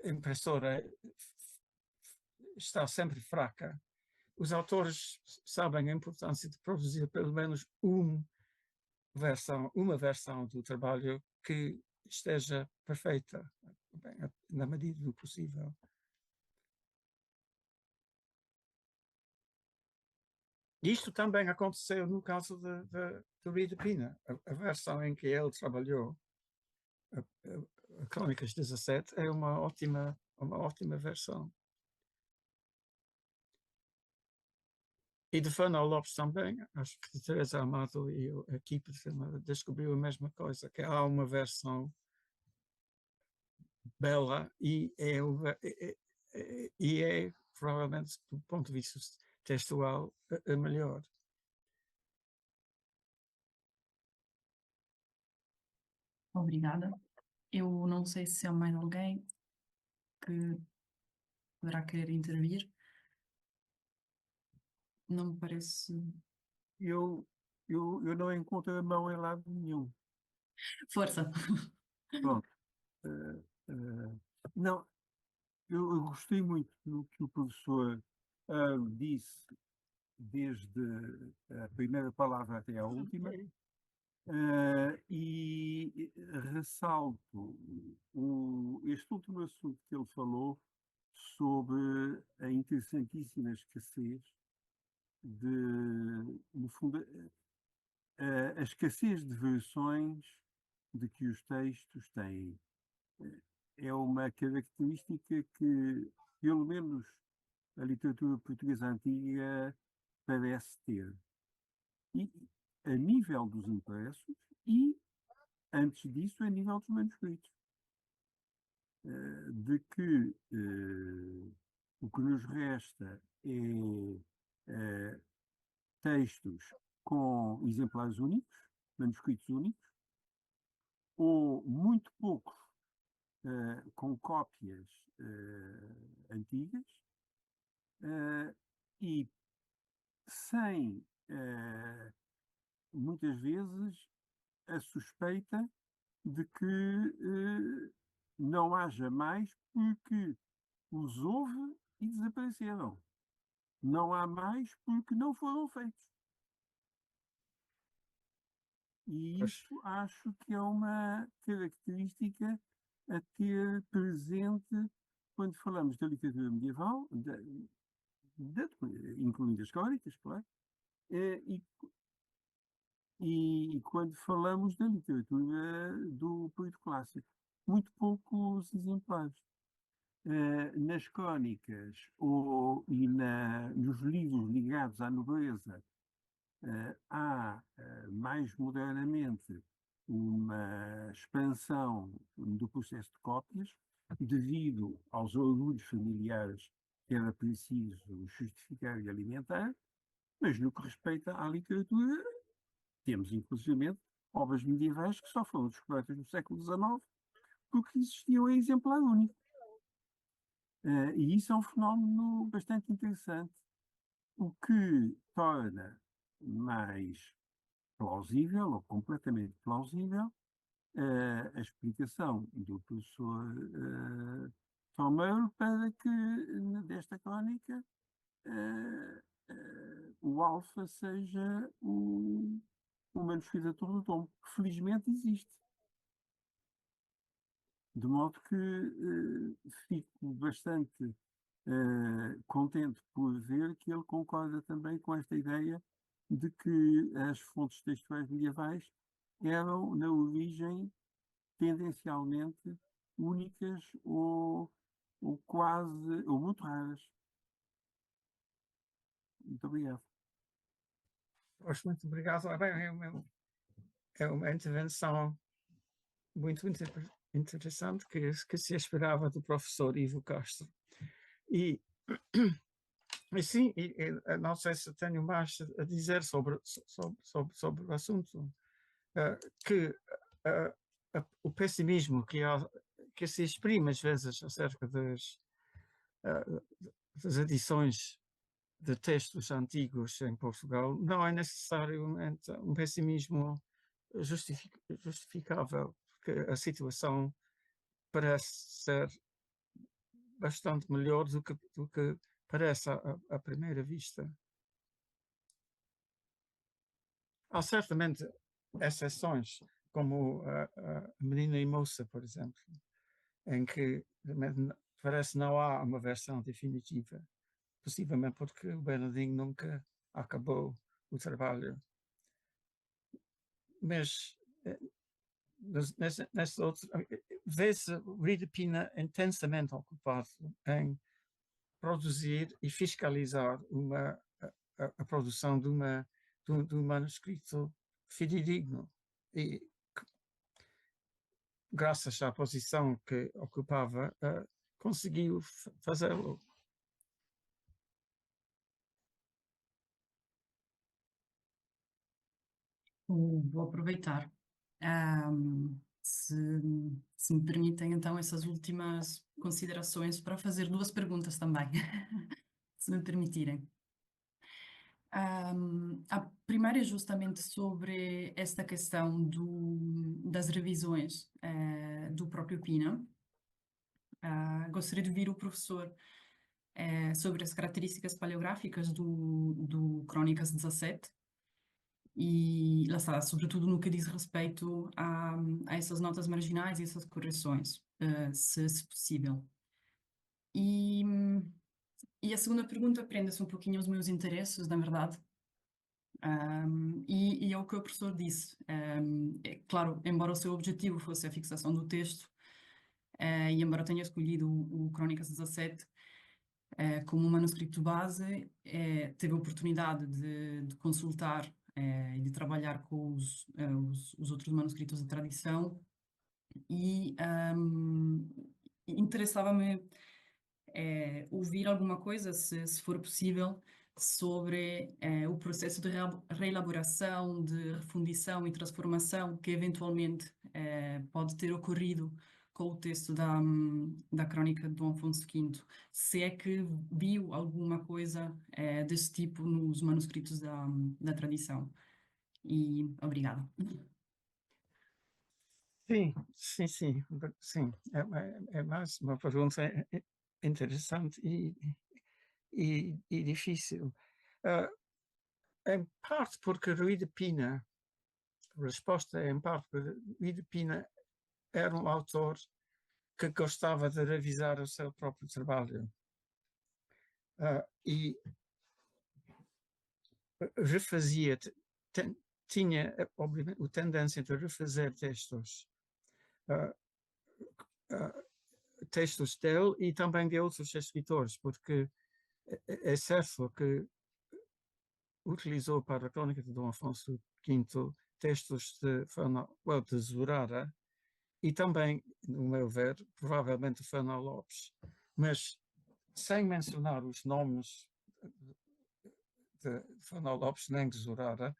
Speaker 2: impressora está sempre fraca, os autores sabem a importância de produzir pelo menos uma versão do trabalho que esteja perfeita, na medida do possível. Isto também aconteceu no caso de Rui de Pina, a versão em que ele trabalhou, a Crónicas 17, é uma ótima versão. E de Fernão Lopes também, acho que Teresa Amado e a equipe descobriu a mesma coisa, que há uma versão bela e é provavelmente, do ponto de vista textual, a melhor.
Speaker 1: Obrigada. Eu não sei se há mais alguém. que poderá querer intervir. Não me parece.
Speaker 4: Eu não encontro a mão em lado nenhum.
Speaker 1: Força!
Speaker 4: Pronto. Eh, eh, não, eu gostei muito do que o professor disse, desde a primeira palavra até a última, e ressalto este último assunto que ele falou sobre a interessantíssima escassez no fundo, a escassez de versões de que os textos têm. É uma característica que, pelo menos, a literatura portuguesa antiga parece ter. E a nível dos impressos e, antes disso, a nível dos manuscritos. De que o que nos resta é textos com exemplares únicos, manuscritos únicos, ou muito poucos com cópias antigas, e sem, muitas vezes, a suspeita de que não haja mais porque os houve e desapareceram. Não há mais porque não foram feitos. E isso acho que é uma característica a ter presente quando falamos da literatura medieval, incluindo as crónicas, claro, e quando falamos da literatura do período clássico. Muito poucos exemplares. Nas crónicas e nos livros ligados à nobreza, há mais modernamente uma expansão do processo de cópias devido aos orgulhos familiares que era preciso justificar e alimentar, mas no que respeita à literatura, temos inclusive obras medievais que só foram descobertas no século XIX porque existiam em exemplar único. E isso é um fenómeno bastante interessante, o que torna mais plausível, ou completamente plausível, a explicação do professor Tomeiro para que, desta crónica, o alfa seja o manuscrito da Torre do Tombo, que felizmente existe. De modo que fico bastante contente por ver que ele concorda também com esta ideia de que as fontes textuais medievais eram, na origem, tendencialmente únicas ou quase, ou muito raras. Muito obrigado.
Speaker 2: Pois, muito obrigado. É uma intervenção muito interessante que se esperava do professor Ivo Castro. E sim, não sei se tenho mais a dizer sobre o assunto, que o pessimismo que se exprime às vezes acerca das edições de textos antigos em Portugal não é necessariamente um pessimismo justificável, porque a situação parece ser bastante melhor do que parece à primeira vista. Há certamente exceções, como a Menina e Moça, por exemplo, em que parece não há uma versão definitiva, possivelmente porque o Bernardino nunca acabou o trabalho. Mas nesse outro, vê-se Rita Pina intensamente ocupado em produzir e fiscalizar a produção de um manuscrito fidedigno. E graças à posição que ocupava, conseguiu fazê-lo.
Speaker 1: Vou aproveitar. Se, se me permitem, então, essas últimas considerações para fazer duas perguntas também, se me permitirem. A primeira é justamente sobre esta questão das revisões do próprio Pina. Gostaria de ouvir o professor sobre as características paleográficas do Crónicas 17 e, lá está, sobretudo no que diz respeito a essas notas marginais e essas correções, se possível. E a segunda pergunta prende-se um pouquinho aos meus interesses, na verdade. E é o que o professor disse. É claro, embora o seu objetivo fosse a fixação do texto, e embora tenha escolhido o Crónicas 17 como um manuscrito base, teve a oportunidade de consultar e de trabalhar com os outros manuscritos da tradição e interessava-me ouvir alguma coisa, se for possível, sobre o processo de reelaboração, de refundição e transformação que eventualmente pode ter ocorrido com o texto da Crónica de Dom Afonso V. Se é que viu alguma coisa desse tipo nos manuscritos da tradição. E obrigada.
Speaker 2: Sim, sim, sim, sim. É mais uma pergunta interessante e difícil. Em parte porque Rui de Pina, a resposta é em parte porque Rui de Pina era um autor que gostava de revisar o seu próprio trabalho. E refazia, tinha, obviamente, a tendência de refazer textos. Textos dele e também de outros escritores, porque é certo que utilizou para a Crónica de Dom Afonso V textos de Zurara e também, no meu ver, provavelmente de Fernão Lopes, mas sem mencionar os nomes de Fernão Lopes nem de Zurara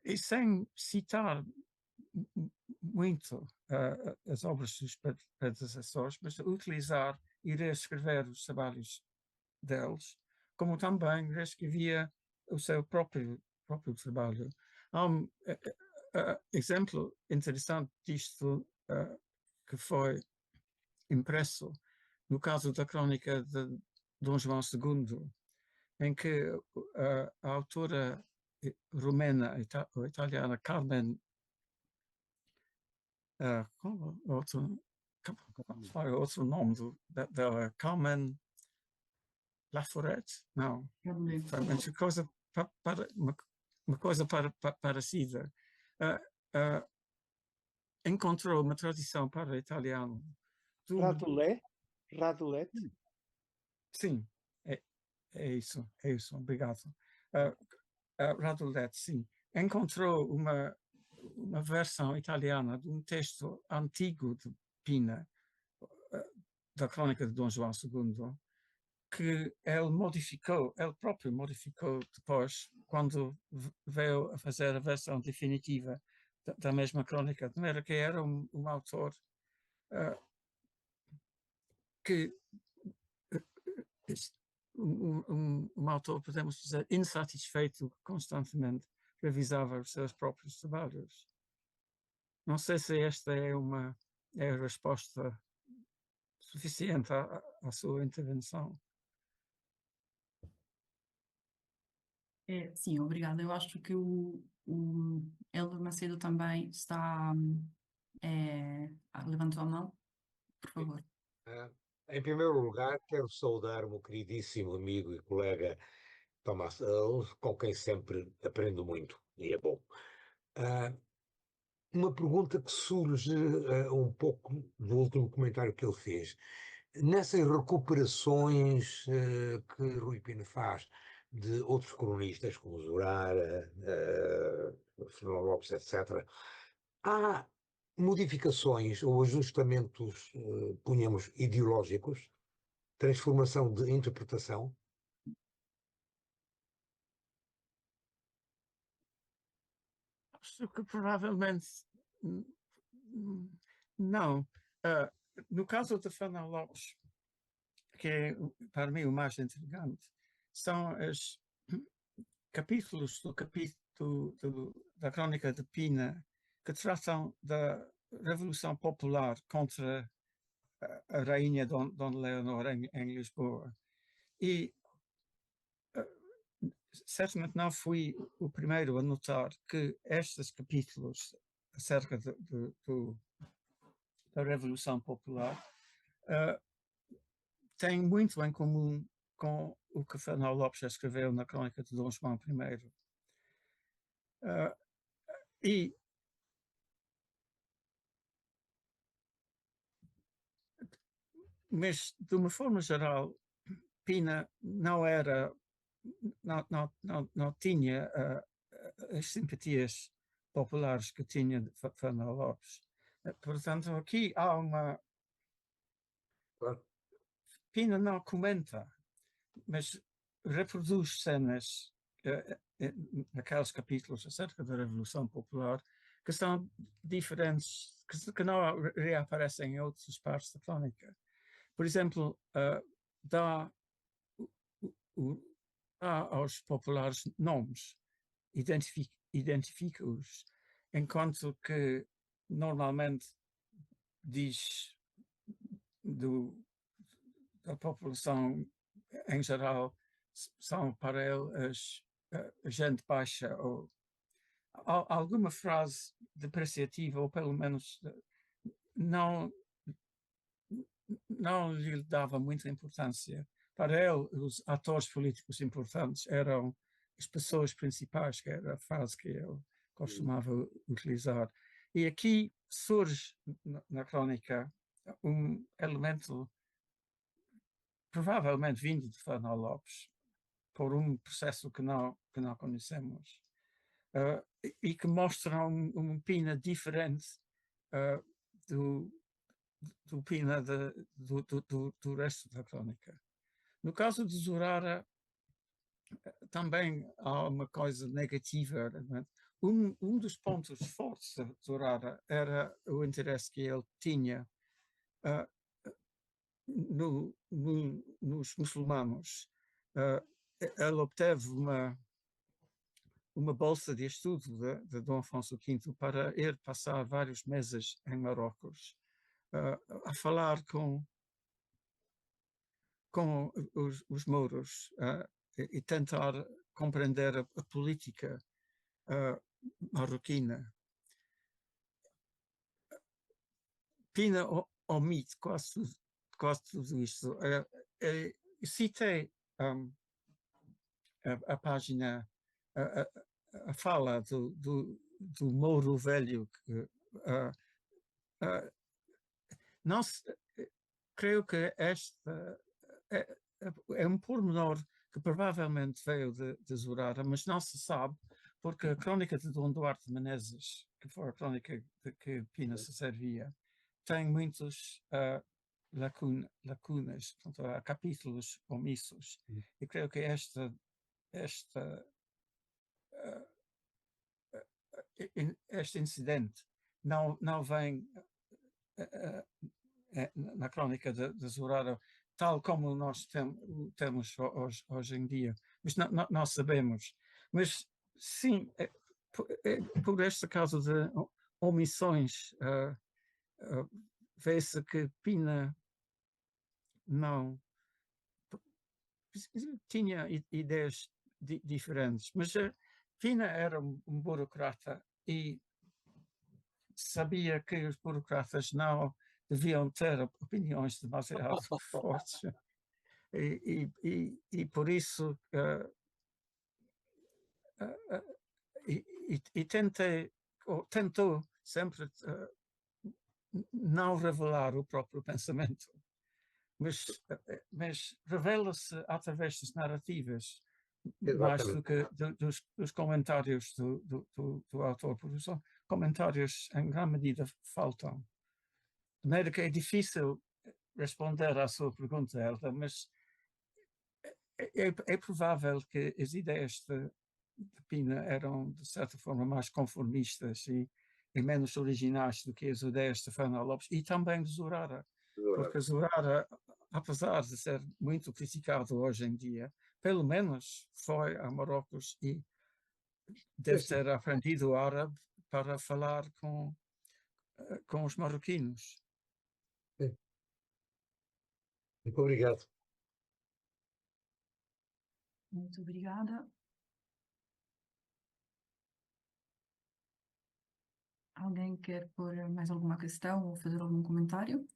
Speaker 2: e sem citar muito as obras dos predecessores, mas utilizar e reescrever os trabalhos deles, como também reescrevia o seu próprio trabalho. Há um exemplo interessante disto que foi impresso no caso da Crónica de Dom João II, em que a autora romena ou italiana Carmen qual é outro nome dela? Carmen Laforet? Não. Realmente uma coisa parecida. Encontrou uma tradução para italiano.
Speaker 5: Radulet?
Speaker 2: Sim, é isso, obrigado. Radulet, sim. Encontrou uma versão italiana de um texto antigo de Pina, da Crónica de Dom João II, que ele próprio modificou depois, quando veio a fazer a versão definitiva da mesma crónica, de maneira que era um autor que um autor, podemos dizer, insatisfeito, constantemente revisava os seus próprios trabalhos. Não sei se esta é a resposta suficiente à sua intervenção.
Speaker 1: Sim, obrigada. Eu acho que o Hélder Macedo também levantou a mão, por favor.
Speaker 6: Em primeiro lugar, quero saudar o meu queridíssimo amigo e colega Tomás Earls, com quem sempre aprendo muito, e é bom. Uma pergunta que surge um pouco do último comentário que ele fez. Nessas recuperações que Rui Pina faz de outros cronistas, como Zurara, Fernão Lopes, etc., há modificações ou ajustamentos, punhamos, ideológicos, transformação de interpretação?
Speaker 2: Acho que provavelmente Não. No caso de Fernão Lopes, que é para mim o mais intrigante, são os capítulos da Crónica de Pina que tratam da Revolução Popular contra a Rainha Dona Leonor em Lisboa. E certamente não fui o primeiro a notar que estes capítulos acerca da Revolução Popular têm muito em comum com o que Fernão Lopes escreveu na Crónica de Dom João I. Mas, de uma forma geral, Pina não tinha as simpatias populares que tinha de Fernão Lopes. Portanto, aqui há uma... Pina não comenta, mas reproduz cenas naqueles capítulos acerca da Revolução Popular que são diferentes, que não reaparecem em outras partes da crónica. Por exemplo, dá aos populares nomes, identifica-os, enquanto que normalmente diz da população em geral são para ele a gente baixa ou alguma frase depreciativa, ou pelo menos não lhe dava muita importância. Para ele, os atores políticos importantes eram as pessoas principais, que era a frase que ele costumava utilizar. E aqui surge na crónica um elemento provavelmente vindo de Fernão Lopes, por um processo que não conhecemos, e que mostra um Pina diferente do Pina do resto da crónica. No caso de Zurara, também há uma coisa negativa. Né? Um dos pontos fortes de Zurara era o interesse que ele tinha nos muçulmanos. Ele obteve uma bolsa de estudo de Dom Afonso V para ir passar vários meses em Marrocos, a falar com os mouros e tentar compreender a política marroquina. Pina omite quase tudo isto. Citei a página, a fala do Mouro Velho, que creio que esta é um pormenor que provavelmente veio de Zurara, mas não se sabe, porque a crónica de Dom Duarte de Menezes, que foi a crónica de que Pina se servia, tem muitos lacunas, portanto, há capítulos omissos. E creio que este incidente não vem na crónica de Zurara tal como nós temos hoje em dia, mas não sabemos. Mas sim, por este caso de omissões, vê-se que Pina não tinha ideias diferentes, mas Pina era um burocrata e sabia que os burocratas não deviam ter opiniões demasiado fortes. E por isso tentou sempre não revelar o próprio pensamento, mas revela-se através das narrativas. Mais do que dos comentários do autor, porque são comentários em grande medida faltam. De maneira que é difícil responder à sua pergunta, Elda, mas é provável que as ideias de Pina eram, de certa forma, mais conformistas e e menos originais do que as ideias de Fernando Lopes e também de Zurara, porque Zurara, apesar de ser muito criticado hoje em dia, pelo menos foi a Marrocos e deve ter aprendido árabe para falar com os marroquinos.
Speaker 6: Muito obrigado.
Speaker 1: Muito obrigada. Alguém quer pôr mais alguma questão ou fazer algum comentário?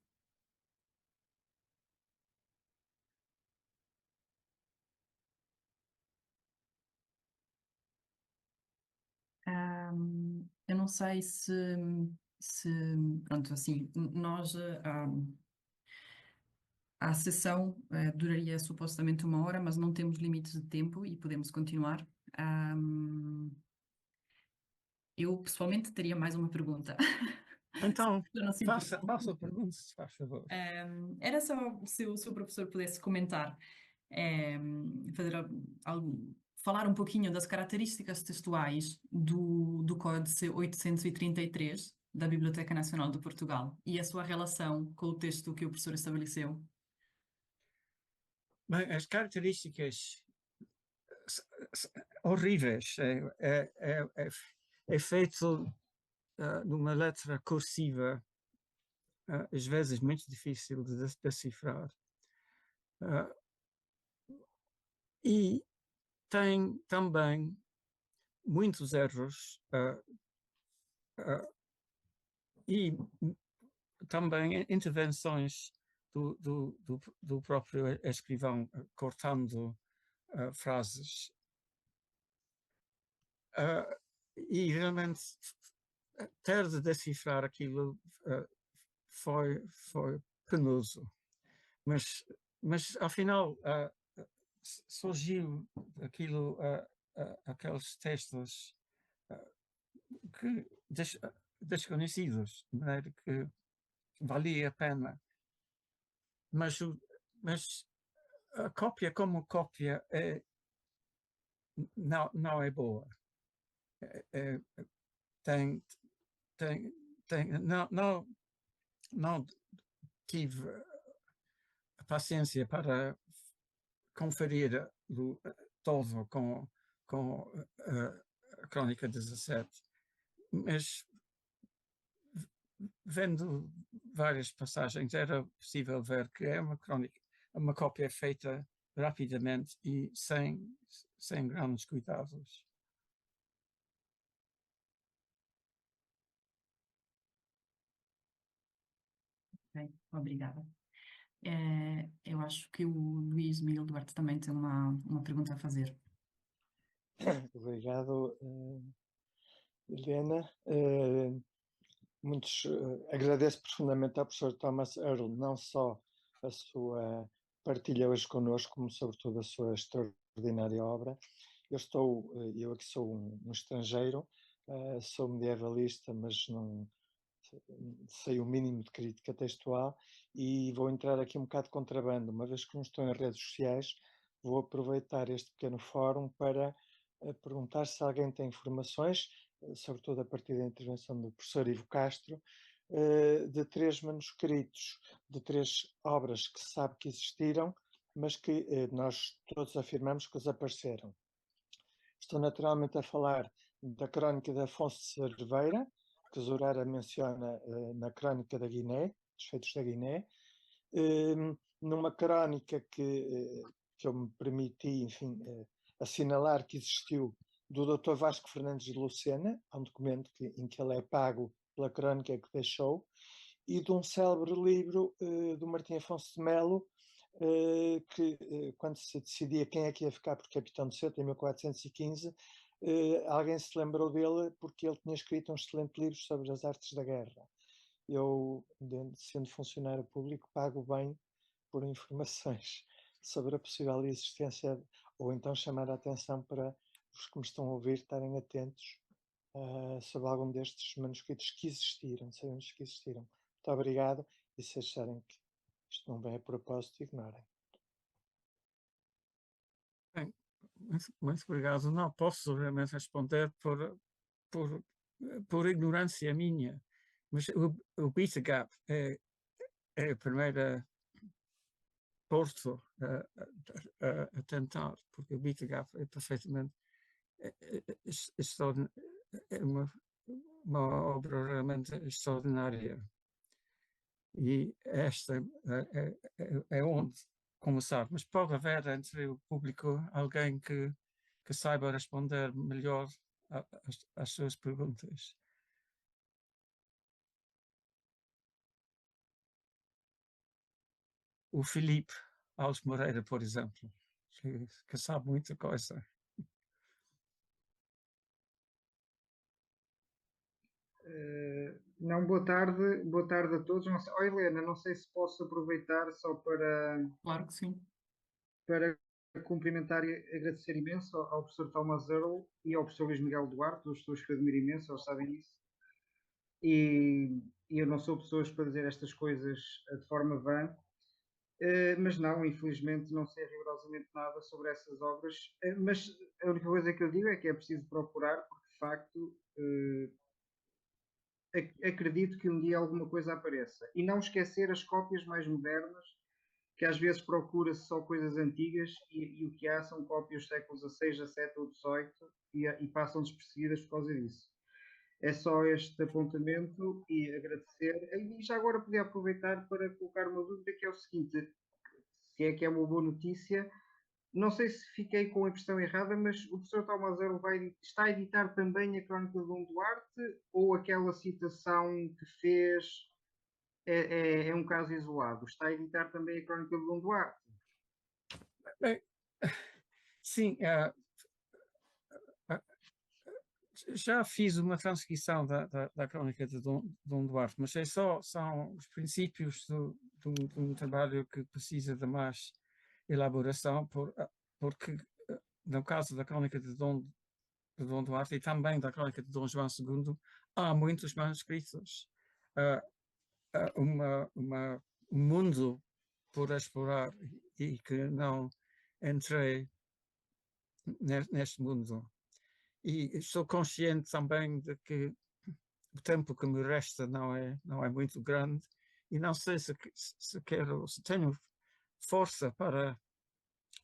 Speaker 1: Eu não sei se pronto, assim, nós, a sessão duraria supostamente 1 hora, mas não temos limites de tempo e podemos continuar. Eu, pessoalmente, teria mais uma pergunta.
Speaker 2: Então,
Speaker 1: Eu não sinto-
Speaker 2: faça a pergunta, se faz favor.
Speaker 1: Era só se o professor pudesse comentar, fazer algo, falar um pouquinho das características textuais do Códice 833 da Biblioteca Nacional de Portugal e a sua relação com o texto que o professor estabeleceu.
Speaker 2: Bem, as características horríveis é feito numa letra cursiva, às vezes muito difícil de decifrar. E tem também muitos erros e também intervenções do próprio escrivão, cortando frases. E realmente ter de decifrar aquilo foi penoso. Mas afinal, surgiu aqueles textos que desconhecidos, de maneira que valia a pena. Mas a cópia como cópia não é boa. Não tive a paciência para conferir todo com a Crónica 17, mas vendo várias passagens era possível ver que é uma cópia feita rapidamente e sem grandes cuidados.
Speaker 1: Ok, obrigada. Eu acho que o Luís Miguel Duarte também tem uma pergunta a fazer.
Speaker 5: Obrigado, Helena. Agradeço profundamente ao professor Thomas Earle, não só a sua partilha hoje connosco, como sobretudo a sua extraordinária obra. Eu aqui sou um estrangeiro, sou medievalista, mas não sei o mínimo de crítica textual e vou entrar aqui um bocado de contrabando. Uma vez que não estou em redes sociais, vou aproveitar este pequeno fórum para perguntar se alguém tem informações, sobretudo a partir da intervenção do professor Ivo Castro, de 3 manuscritos, de 3 obras que se sabe que existiram, mas que nós todos afirmamos que desapareceram. Estou naturalmente a falar da Crónica de Afonso de Cerveira, que Zurara menciona na Crónica da Guiné, dos feitos da Guiné, numa crónica que eu me permiti, enfim, assinalar que existiu do Dr. Vasco Fernandes de Lucena, há um documento em que ele é pago pela crónica que deixou, e de um célebre livro do Martim Afonso de Melo, que quando se decidia quem é que ia ficar por capitão de Ceuta, em 1415, alguém se lembrou dele porque ele tinha escrito um excelente livro sobre as artes da guerra. Eu, sendo funcionário público, pago bem por informações sobre a possível existência, ou então chamar a atenção para os que me estão a ouvir estarem atentos sobre algum destes manuscritos que existiram, sabemos que existiram. Muito obrigado, e se acharem que isto não vem a propósito, ignorem.
Speaker 2: Bem, muito obrigado. Não posso realmente responder por por ignorância minha, mas o Beta Gap é a primeira porto a tentar, porque o Beta Gap é perfeitamente é uma obra realmente extraordinária. E esta é onde começar. Mas pode haver entre o público alguém que saiba responder melhor às suas perguntas. O Filipe Alves Moreira, por exemplo, que sabe muita coisa.
Speaker 7: Não, boa tarde a todos. Não sei, Helena, não sei se posso aproveitar só
Speaker 1: Claro que sim.
Speaker 7: para cumprimentar e agradecer imenso ao professor Thomas Earle e ao professor Luís Miguel Duarte, duas pessoas que eu admiro imenso, eles sabem isso. E eu não sou pessoas para dizer estas coisas de forma vã, mas não, infelizmente não sei rigorosamente nada sobre essas obras, mas a única coisa que eu digo é que é preciso procurar, porque de facto acredito que um dia alguma coisa apareça. E não esquecer as cópias mais modernas, que às vezes procura-se só coisas antigas e o que há são cópias dos séculos XVI, XVII ou XVIII e passam despercebidas por causa disso. É só este apontamento e agradecer. E já agora podia aproveitar para colocar uma dúvida que é o seguinte, se é que é uma boa notícia, não sei se fiquei com a impressão errada, mas o professor Thomas Earle está a editar também a Crónica de Dom Duarte ou aquela citação que fez é um caso isolado? Está a editar também a Crónica de Dom Duarte?
Speaker 2: Bem, sim, já fiz uma transcrição da Crónica de Dom Duarte, mas são os princípios de um trabalho que precisa de mais elaboração, porque no caso da Crónica de Dom Duarte e também da Crónica de Dom João II, há muitos manuscritos. Um mundo por explorar e que não entrei neste mundo. E sou consciente também de que o tempo que me resta não é muito grande e não sei se tenho força para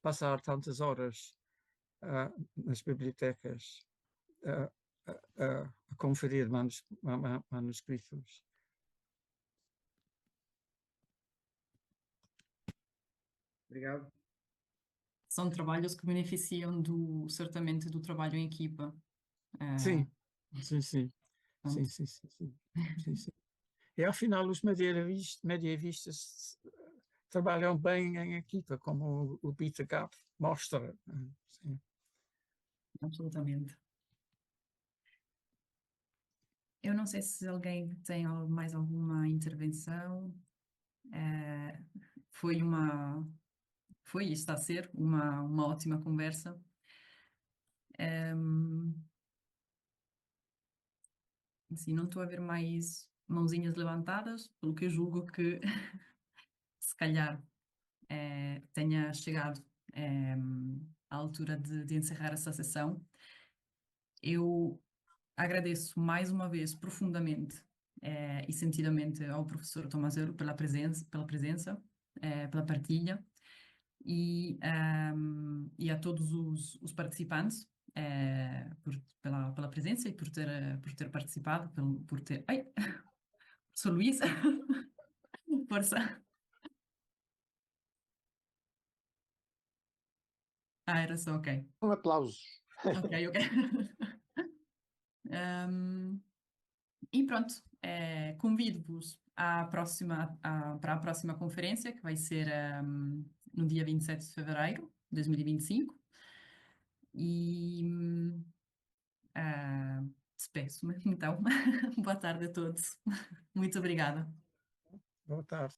Speaker 2: passar tantas horas nas bibliotecas a conferir manuscritos.
Speaker 7: Obrigado.
Speaker 1: São trabalhos que beneficiam certamente do trabalho em equipa.
Speaker 2: Sim. E afinal os medievistas trabalham bem em equipa, como o Beta Gap mostra. Sim.
Speaker 1: Absolutamente. Eu não sei se alguém tem mais alguma intervenção. Foi e está a ser uma ótima conversa. Assim, não estou a ver mais mãozinhas levantadas, pelo que eu julgo que se calhar tenha chegado à altura de encerrar essa sessão. Eu agradeço mais uma vez profundamente e sentidamente ao professor Thomas Earle pela presença, pela partilha e a todos os participantes pela presença e por ter participado, por ter... Ai! Professor Luís, força! Era só, ok.
Speaker 5: Um aplauso.
Speaker 1: Ok. E pronto, convido-vos para a próxima conferência, que vai ser no dia 27 de fevereiro de 2025. E despeço-me, então. Boa tarde a todos. Muito obrigada.
Speaker 2: Boa tarde.